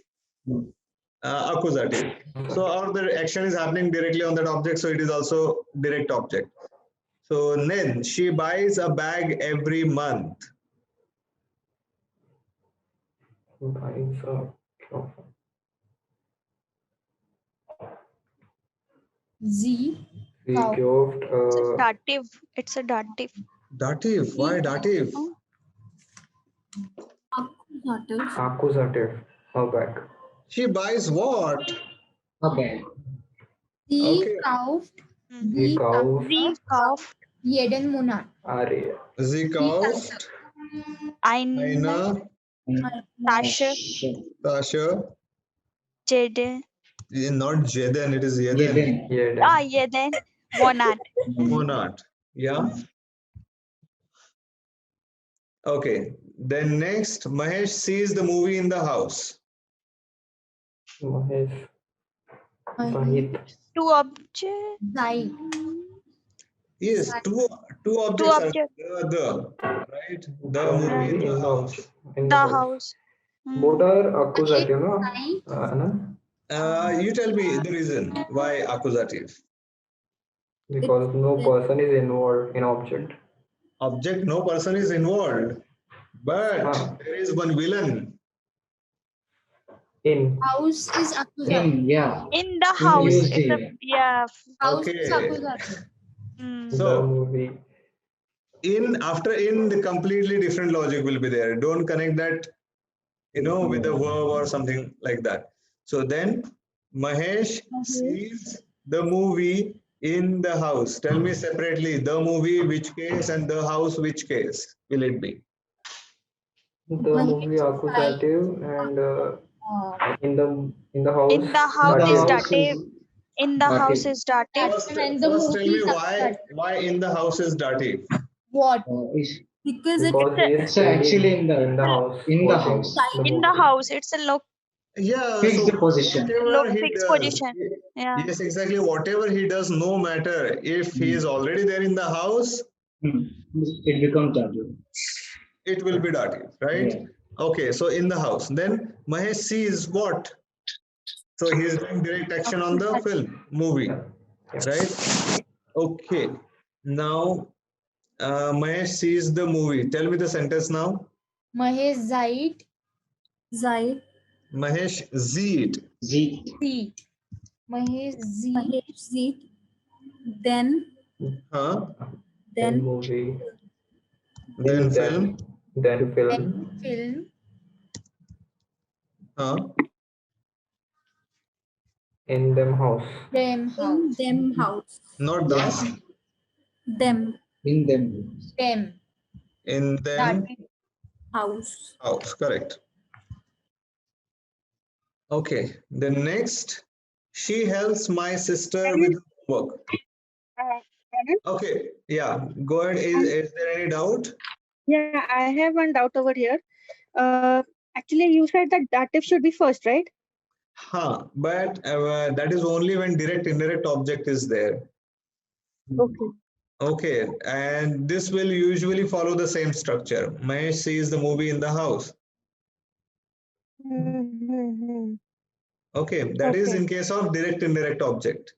accusative. So or the action is happening directly on that object, so it is also direct object. So Nen, she buys a bag every month. Buys a Z. she Cow. gift Dative. It's a dative. Dative. Why dative? Accusative. accusative. Her back. She buys what? Okay. Sie Okay. kauft. Sie kauft Sie kauft Jeden Monat. Are. Sie kauft eine eine Tasche. Tasche. Jeden. Not Jeden, it is Jeden. Jeden. Jeden Monat. Monat. Yeah. Okay. Then next, Mahesh sees the movie in the house. Mahesh. Sahit. Two objects. Zeit. Yes, two objects Two are objects. the right. The The movie movie in the in the house. house. In The the house. house. Both are accusative, no? Zeit. Anna? You tell me the reason why accusative. Because no person is involved in object. Object, no person is involved, but Ah. there is one villain. In. House is accusative. Yeah. In the In house. used It's a area. yeah. House is Okay. accusative. In So the movie. after in the completely different logic will be there. Don't connect that, with a verb or something like that. So then Mahesh sees the movie in the house. Tell me separately the movie which case and the house which case will it be? The movie accusative and in the house. In the house The is house dative. is In the house dative. is dative. And the First tell movie me is accusative. why in the house is dative. What? Is Because Because he is it's actually in in the the house. in the watching house. The In the movie. house. It's a Yeah, Fixed so position. whatever he fixed does, position. Yeah. yes, exactly. Whatever he does, no matter if he is already there in the house, It becomes dative. it will be dative, right? Yeah. Okay, so in the house. Then Mahesh sees what? So he is doing direct action on the film, movie, right? Okay. Now Mahesh sees the movie. Tell me the sentence now. Mahesh Zeit. Zeit. Mahesh see it. Z. Seat. Mahesh Z. Mahesh Zeit. Then. Huh? Then Then. movie. Then film. Then film. Film. Huh? In them house. Them In house. them house. Not thus. Them In them. Them. In them Dative. house. house. Correct. Okay. Then next, she helps my sister with work. Okay. Yeah. Go ahead. Is there any doubt? Yeah, I have one doubt over here. Actually, you said that dative should be first, right? Huh. But that is only when direct indirect object is there. Okay. Okay. And this will usually follow the same structure. Mahesh sees the movie in the house. Okay. That is in case of direct indirect object.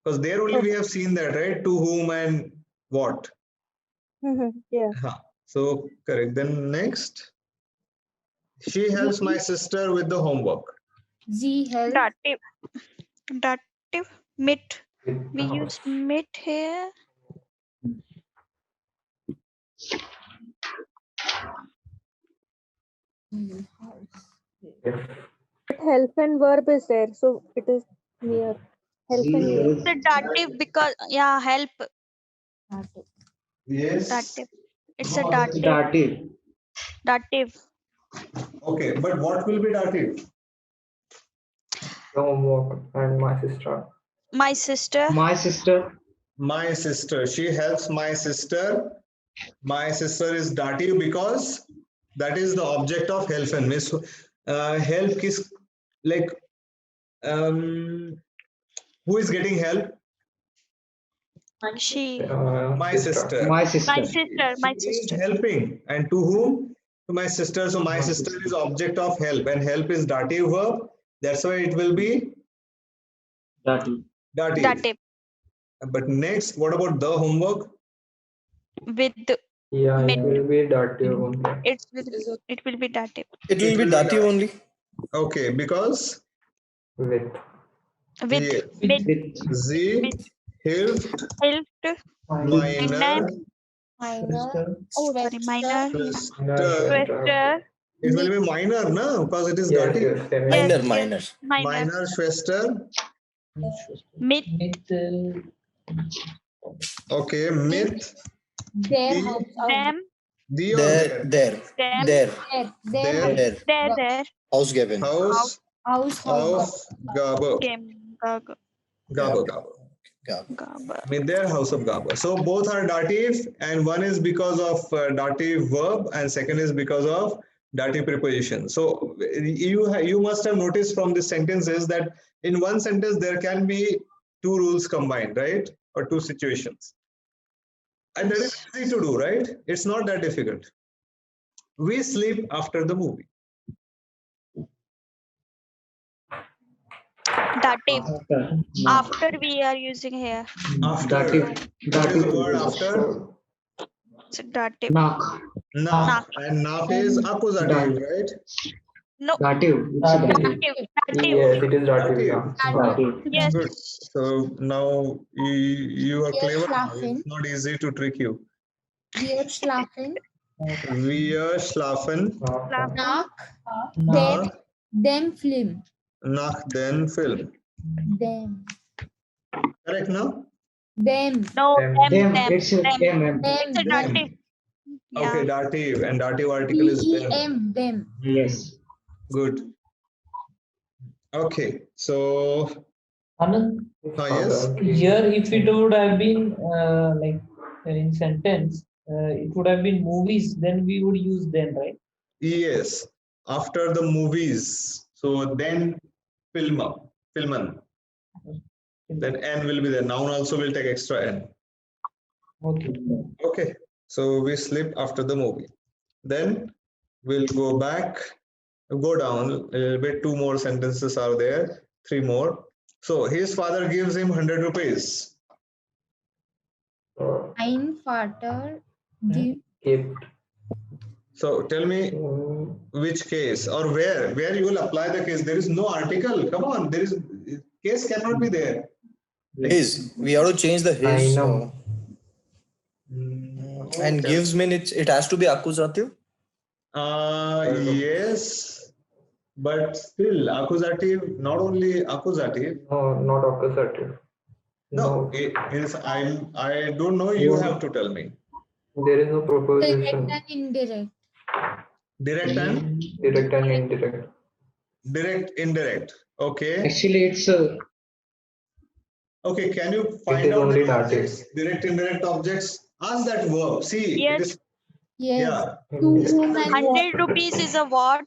Because there only we have seen that, right? To whom and what. Yeah. Huh. So correct. Then next, she helps my sister with the homework. Z help. Dative. Dative. Meet. In We the use house. meet here. If Help and verb is there, so it is near. Help and Z verb. The dative because help. Yes. Dative. It's a dative. dative. Dative. Okay, but what will be dative? the homework and my sister. My sister. My sister. My sister. She helps my sister. My sister is dative because that is the object of help and miss. Help is like who is getting help? She. My sister. My My sister. sister. My She is sister. helping. And to whom? To my sister. So my sister is object of help and help is dative verb. That's why it will be Dative. dative. Dative. But next, what about the homework? With Yeah, it Mit. will be dative only. It will be dative. It will be dative only. Okay, because With. With yeah. mit, Sie hilft hilft, meiner Minor. Oh, sorry, minor, Schwester. Schwester, It will be minor, no? Because it is Yes, dative. yes, same. yes, Minor. minor, Meiner Schwester. mit, Okay, mit their die, house of them, die or There, their. them, there. their Their there, Ausgeben. House house of Gabe. game, Gabe. Gab. Mit their house of Gabe. So both are dative, and one is because of dative verb, and second is because of dative preposition. So you must have noticed from this sentences that in one sentence there can be two rules combined, right? Or two situations. And that is easy to do, right? It's not that difficult. We sleep after the movie. dative. After. After we are using here. After. Dative. What is the Dative word preposition. after? It's dative. Nak. Na. Nak. And na is accusative, right? No, Dative. It's a dative. dative. Yes, it is dative. Dative. Dative. Yes. Good. So now you are Wir clever. schlafen. It's not easy to trick you. Wir schlafen. Wir schlafen Nach nach, dem Film. nach dem Film. Them. Correct, no? Them. No, Them. them. It's a them. It's a Them. dative. Yeah. Okay, dative. And dative article is them. Them. Them. Yes. Good. Okay, so Anand, yes. here if it would have been like in sentence, it would have been movies, then we would use them, right? Yes. After the movies. So then filmen. Then N will be there. Noun also will take extra N. Okay. Okay. So we sleep after the movie. Then we'll go back, go down a little bit. Two more sentences are there. Three more. So his father gives him 100 rupees. Ein Vater gibt. So tell me which case or where you will apply the case. There is no article. Come on, there is case cannot be there. Is we have to change the his. I know. And gives mean it has to be accusative. Yes, but still accusative. Not only accusative. No, not accusative. No, it is. I don't know. You have to tell me. There is no Direct proposition. and indirect. Direct and Direct and indirect. direct, indirect. Okay. Actually, it's a. Okay. Can you It find is out only the dative. objects? Direct, indirect objects. Ask that verb. See, Yes. it is. Yes. Yeah. To whom and 100 rupees is a what?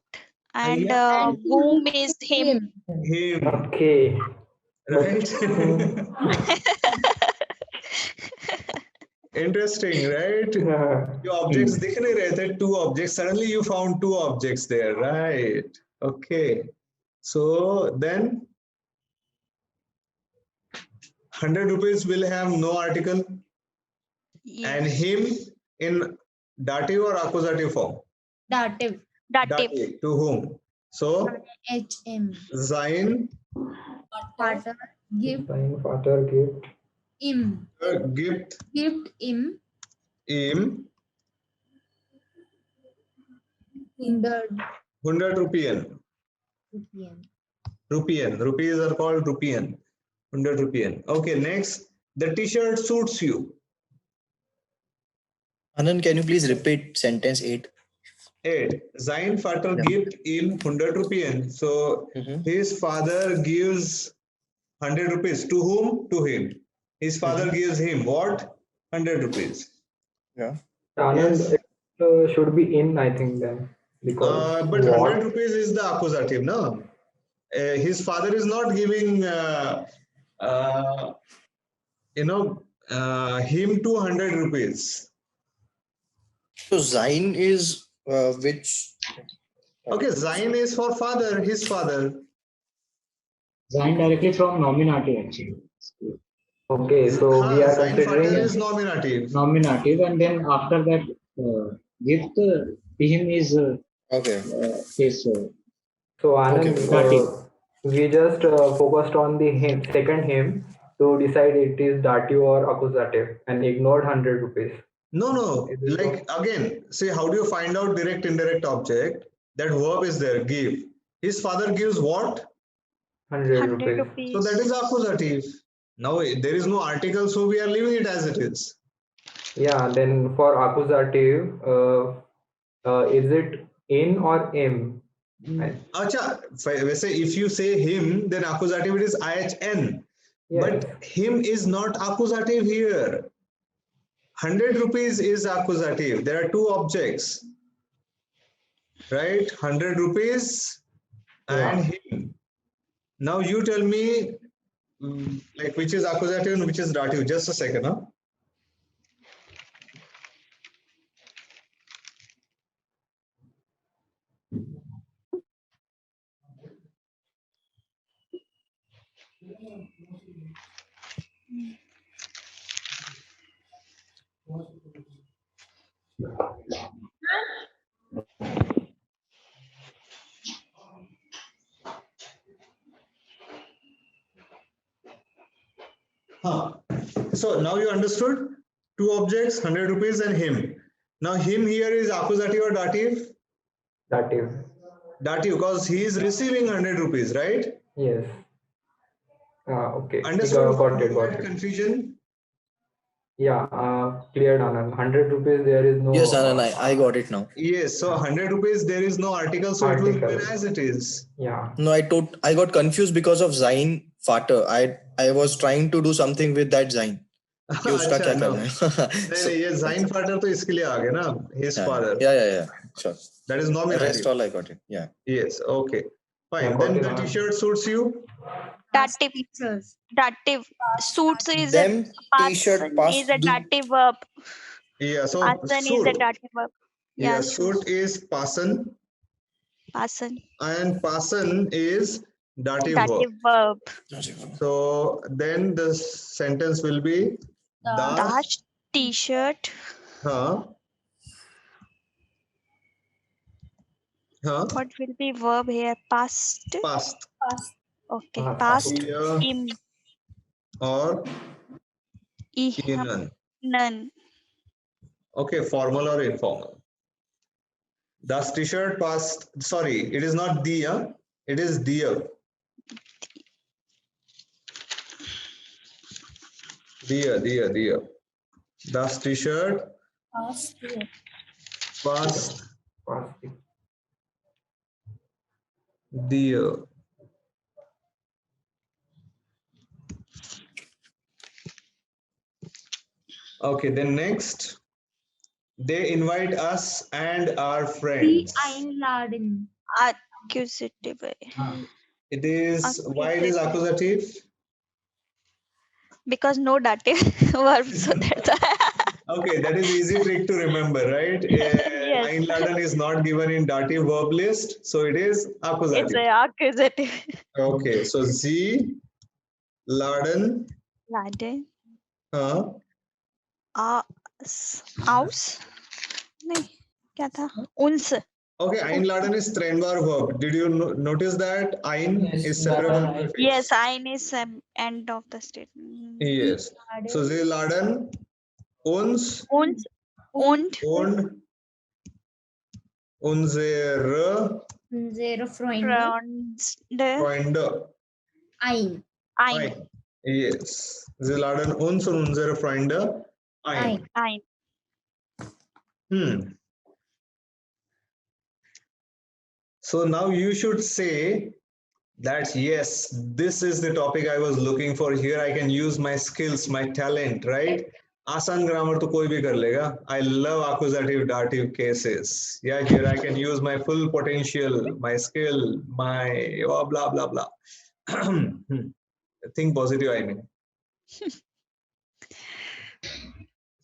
And Yeah. And to whom is him. Him. Okay. Right. Interesting, right? जो objects दिख नहीं रहे थे, two objects. Suddenly you found two objects there, right? Okay. So then 100 rupees will have no article and him in dative or accusative form. dative. Dative. To whom? So HM. sein Vater gibt Sein Vater gibt ihm. gibt Gibt ihm ihm 100 100 Rupien. Rupien. Rupees are called Rupien. 100 Rupien. Okay, next. The t-shirt suits you. Anand, can you please repeat sentence 8? 8. Sein Vater gibt ihm 100 Rupien. So his father gives 100 rupees. To whom? To him. His father gives him what? 100 rupees. Yeah. Anand, it should be in, I think, then. Because But what? 100 rupees is the accusative, no? His father is not giving, him 200 rupees. So sein is which? Okay, sein is for father, his father. Sein directly from nominative actually. Okay, so we are Sein Vater considering is nominative. Nominative, and then after that, gift him is Okay. his so Anand, dative. we just focused on the him, second him to decide it is dative or accusative and ignored 100 rupees. No. Is it Like again, see, how do you find out direct indirect object? That verb is there, give. His father gives what? 100 100 rupees? So that is rupees. accusative. Now there is no article, so we are leaving it as it is. Yeah, then for accusative, is it in or im? Acha, वैसे if you say him, then accusative it is IHN. Yes. But him is not accusative here. 100 rupees is accusative. There are two objects, right? 100 rupees and him. Now you tell me, like which is accusative and which is dative. Just a second, huh? Huh. So now you understood? Two objects, 100 rupees and him. Now him here is accusative or dative? Dative. Dative, because he is receiving 100 rupees, right? Yes. Okay. Understood? Got it. Confusion? Yeah, cleared Anand. 100 rupees, there is no. Yes, Anand, I got it now. Yes, so 100 rupees, there is no article, so it will remain as it is. Yeah. No, I got confused because of Sein Vater. I was trying to do something with that Sein. कि उसका क्या करना है? नहीं ये Sein Vater तो इसके लिए आ गया ना, his father. Yeah. Sure. That is nominative. Rest all I got it. Yeah. Yes. Okay. Fine. Yeah, Then got it, the Anand. T-shirt suits you. Dative. Suits is Them a T-shirt person past is a dative verb. Yeah. So Pasan is a dative verb. Yeah. Suit is pasan. Pasan. And pasan is dative Dative verb. verb. So then the sentence will be The T-shirt. What will be verb here? Past. Okay. Past. Im. Or None. Okay, formal or informal. Das T-shirt past. Sorry, it is not dia. It is dia. Dia. Das T-shirt past. Dia. Okay, then next. They invite us and our friends. Einladen. Accusative. It is, why it is accusative? Because no dative verb, so that's Okay, that is easy trick to remember, right? Yes. Einladen is not given in dative verb list, so it is accusative. It's a accusative. Okay, so Z, Laden. Laden. Aus? नहीं क्या था? Uns. Okay, Einladen is trennbar verb. Did you notice that? Ein is separable prefix. Yes, ein is end of the statement. Yes. So Sie laden uns und unsere Freunde. Ein. Yes. Sie laden uns und unsere Freunde ein. So now you should say that yes, this is the topic I was looking for. Here I can use my skills, my talent, right? आसान grammar तो कोई भी कर लेगा. I love accusative dative cases. Yeah, here I can use my full potential, my skill, my blah blah blah. Think positive, I mean.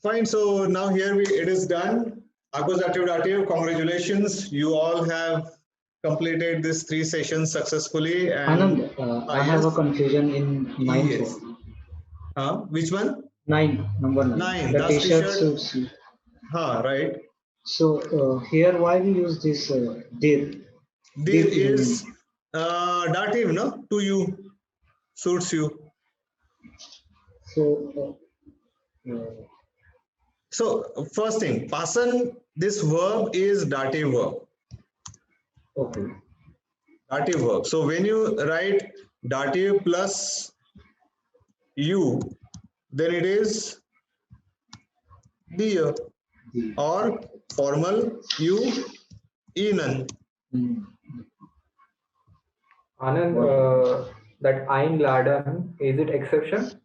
Fine. So now here it is done. Accusative dative. Congratulations, you all have completed these 3 sessions successfully. And Anand, I have a confusion in mind. Yes. Which one? 9, number 9. 9. The Das T-shirt T-shirt. suits you. Right. So here, why we use this dir? Dir is dative, no? To you, suits you. So, So first thing, passen, this verb is dative verb. okay. Dative verb. So when you write dative plus you, then it is dir, or formal you, ihnen. Anand, that Einladen, is it exception?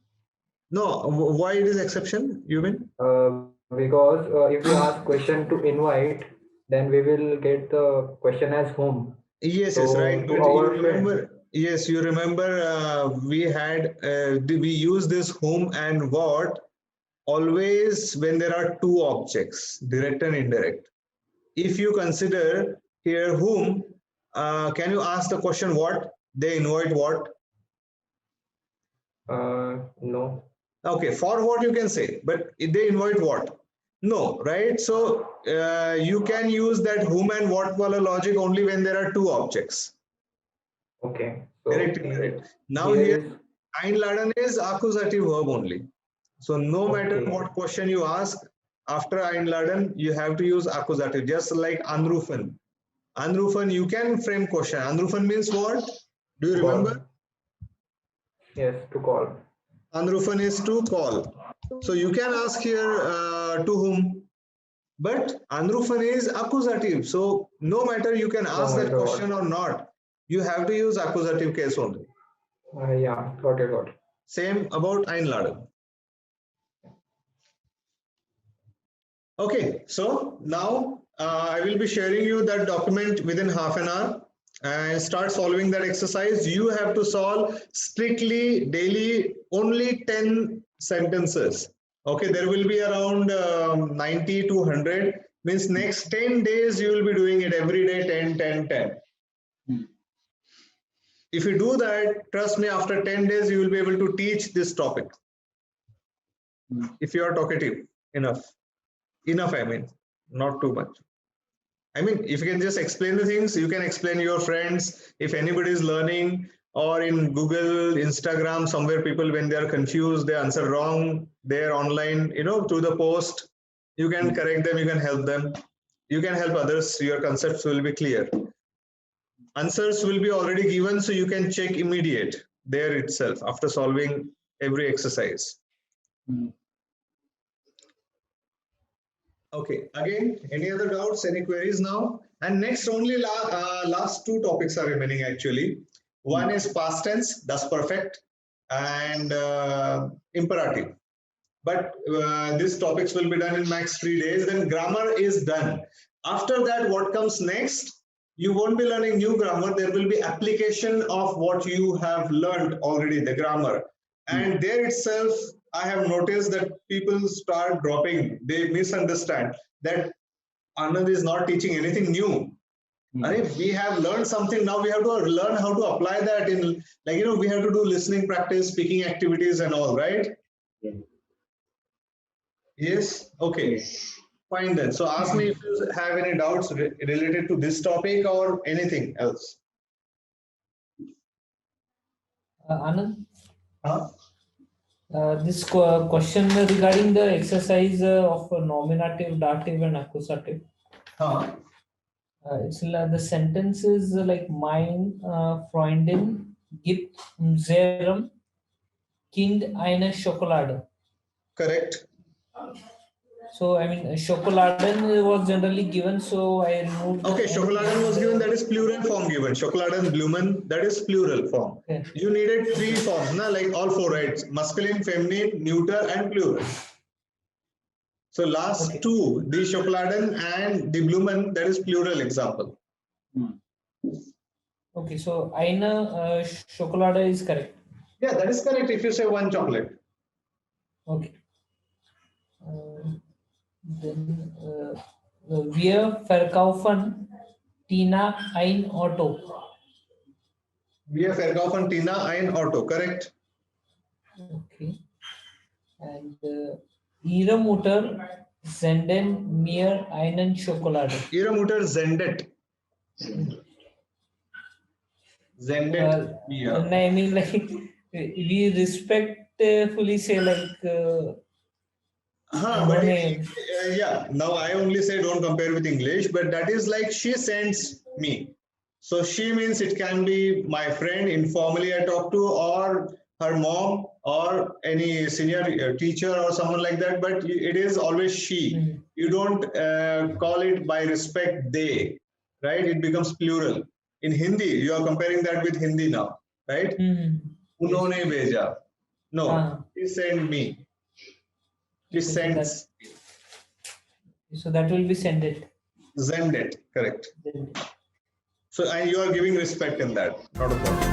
No, why it is exception, you mean? Because if we ask question to invite, then we will get the question as whom. Yes, So yes, right. to But our you remember, yes, you remember we had, we use this whom and what always when there are two objects, direct and indirect. If you consider here whom, can you ask the question what? They invite what? No. Okay, for what you can say, but they invite what? No, right? So you can use that whom and what wala logic only when there are two objects. Okay. So Correct, correct. Now here, einladen is accusative verb only. So no matter what question you ask, after einladen, you have to use accusative, just like anrufen. Anrufen, you can frame question. Anrufen means what? Do you remember? Yes, to call. Anrufen is to call. So you can ask here to whom, but anrufen is accusative. So no matter you can ask that question or not, you have to use accusative case only. Yeah, got it. Same about einladen. Okay, so now I will be sharing you that document within half an hour and start solving that exercise. You have to solve strictly daily only 10 sentences. Okay, there will be around 90 to 100. Means next 10 days you will be doing it every day 10, 10, 10. If you do that, trust me, after 10 days you will be able to teach this topic. If you are talkative enough. Enough, I mean, not too much. I mean, if you can just explain the things, you can explain to your friends. If anybody is learning, or in Google, Instagram, somewhere people, when they are confused, they answer wrong, they're online, through the post, you can correct them, you can help them, you can help others, your concepts will be clear. Answers will be already given, so you can check immediate there itself after solving every exercise. Okay, again, any other doubts, any queries now? And next, only last two topics are remaining actually. One is past tense, that's perfect, and imperative. But these topics will be done in max 3 days. Then grammar is done. After that, what comes next? You won't be learning new grammar. There will be application of what you have learned already, the grammar. And there itself, I have noticed that people start dropping. They misunderstand that Anand is not teaching anything new. And if we have learned something, now we have to learn how to apply that in, we have to do listening practice, speaking activities and all, right? Yes? Okay. Fine then. So ask me if you have any doubts related to this topic or anything else. Anand? This question regarding the exercise of nominative, dative, and accusative. It's the sentence is like mein Freundin gibt unserem Kind eine Schokolade. Correct. So I mean, Schokoladen was generally given, so I removed. Okay, Schokoladen was given, that is plural form given. Schokoladen, Blumen, that is plural form. Okay. You needed three forms, like all four, right? Masculine, feminine, neuter, and plural. So last two, the Schokoladen and the Blumen, that is plural example. Okay, so eine Schokolade is correct. Yeah, that is correct if you say one chocolate. Okay. Then wir verkaufen Tina ein Auto. Wir verkaufen Tina ein Auto, correct? Okay. And Ihre Mutter senden mir einen Schokolade. Ihre Mutter sendet. Sendet mir. I mean, like, we respectfully say, like, But yeah, now I only say don't compare with English, but that is like she sends me. So she means it can be my friend informally I talk to, or her mom, or any senior teacher or someone like that, but it is always she. You don't call it by respect they, right? It becomes plural. In Hindi, you are comparing that with Hindi now, right? Unhone bheja. No, he sent me. He sends. So that will be sended. Send it, correct. So, and you are giving respect in that, not a problem.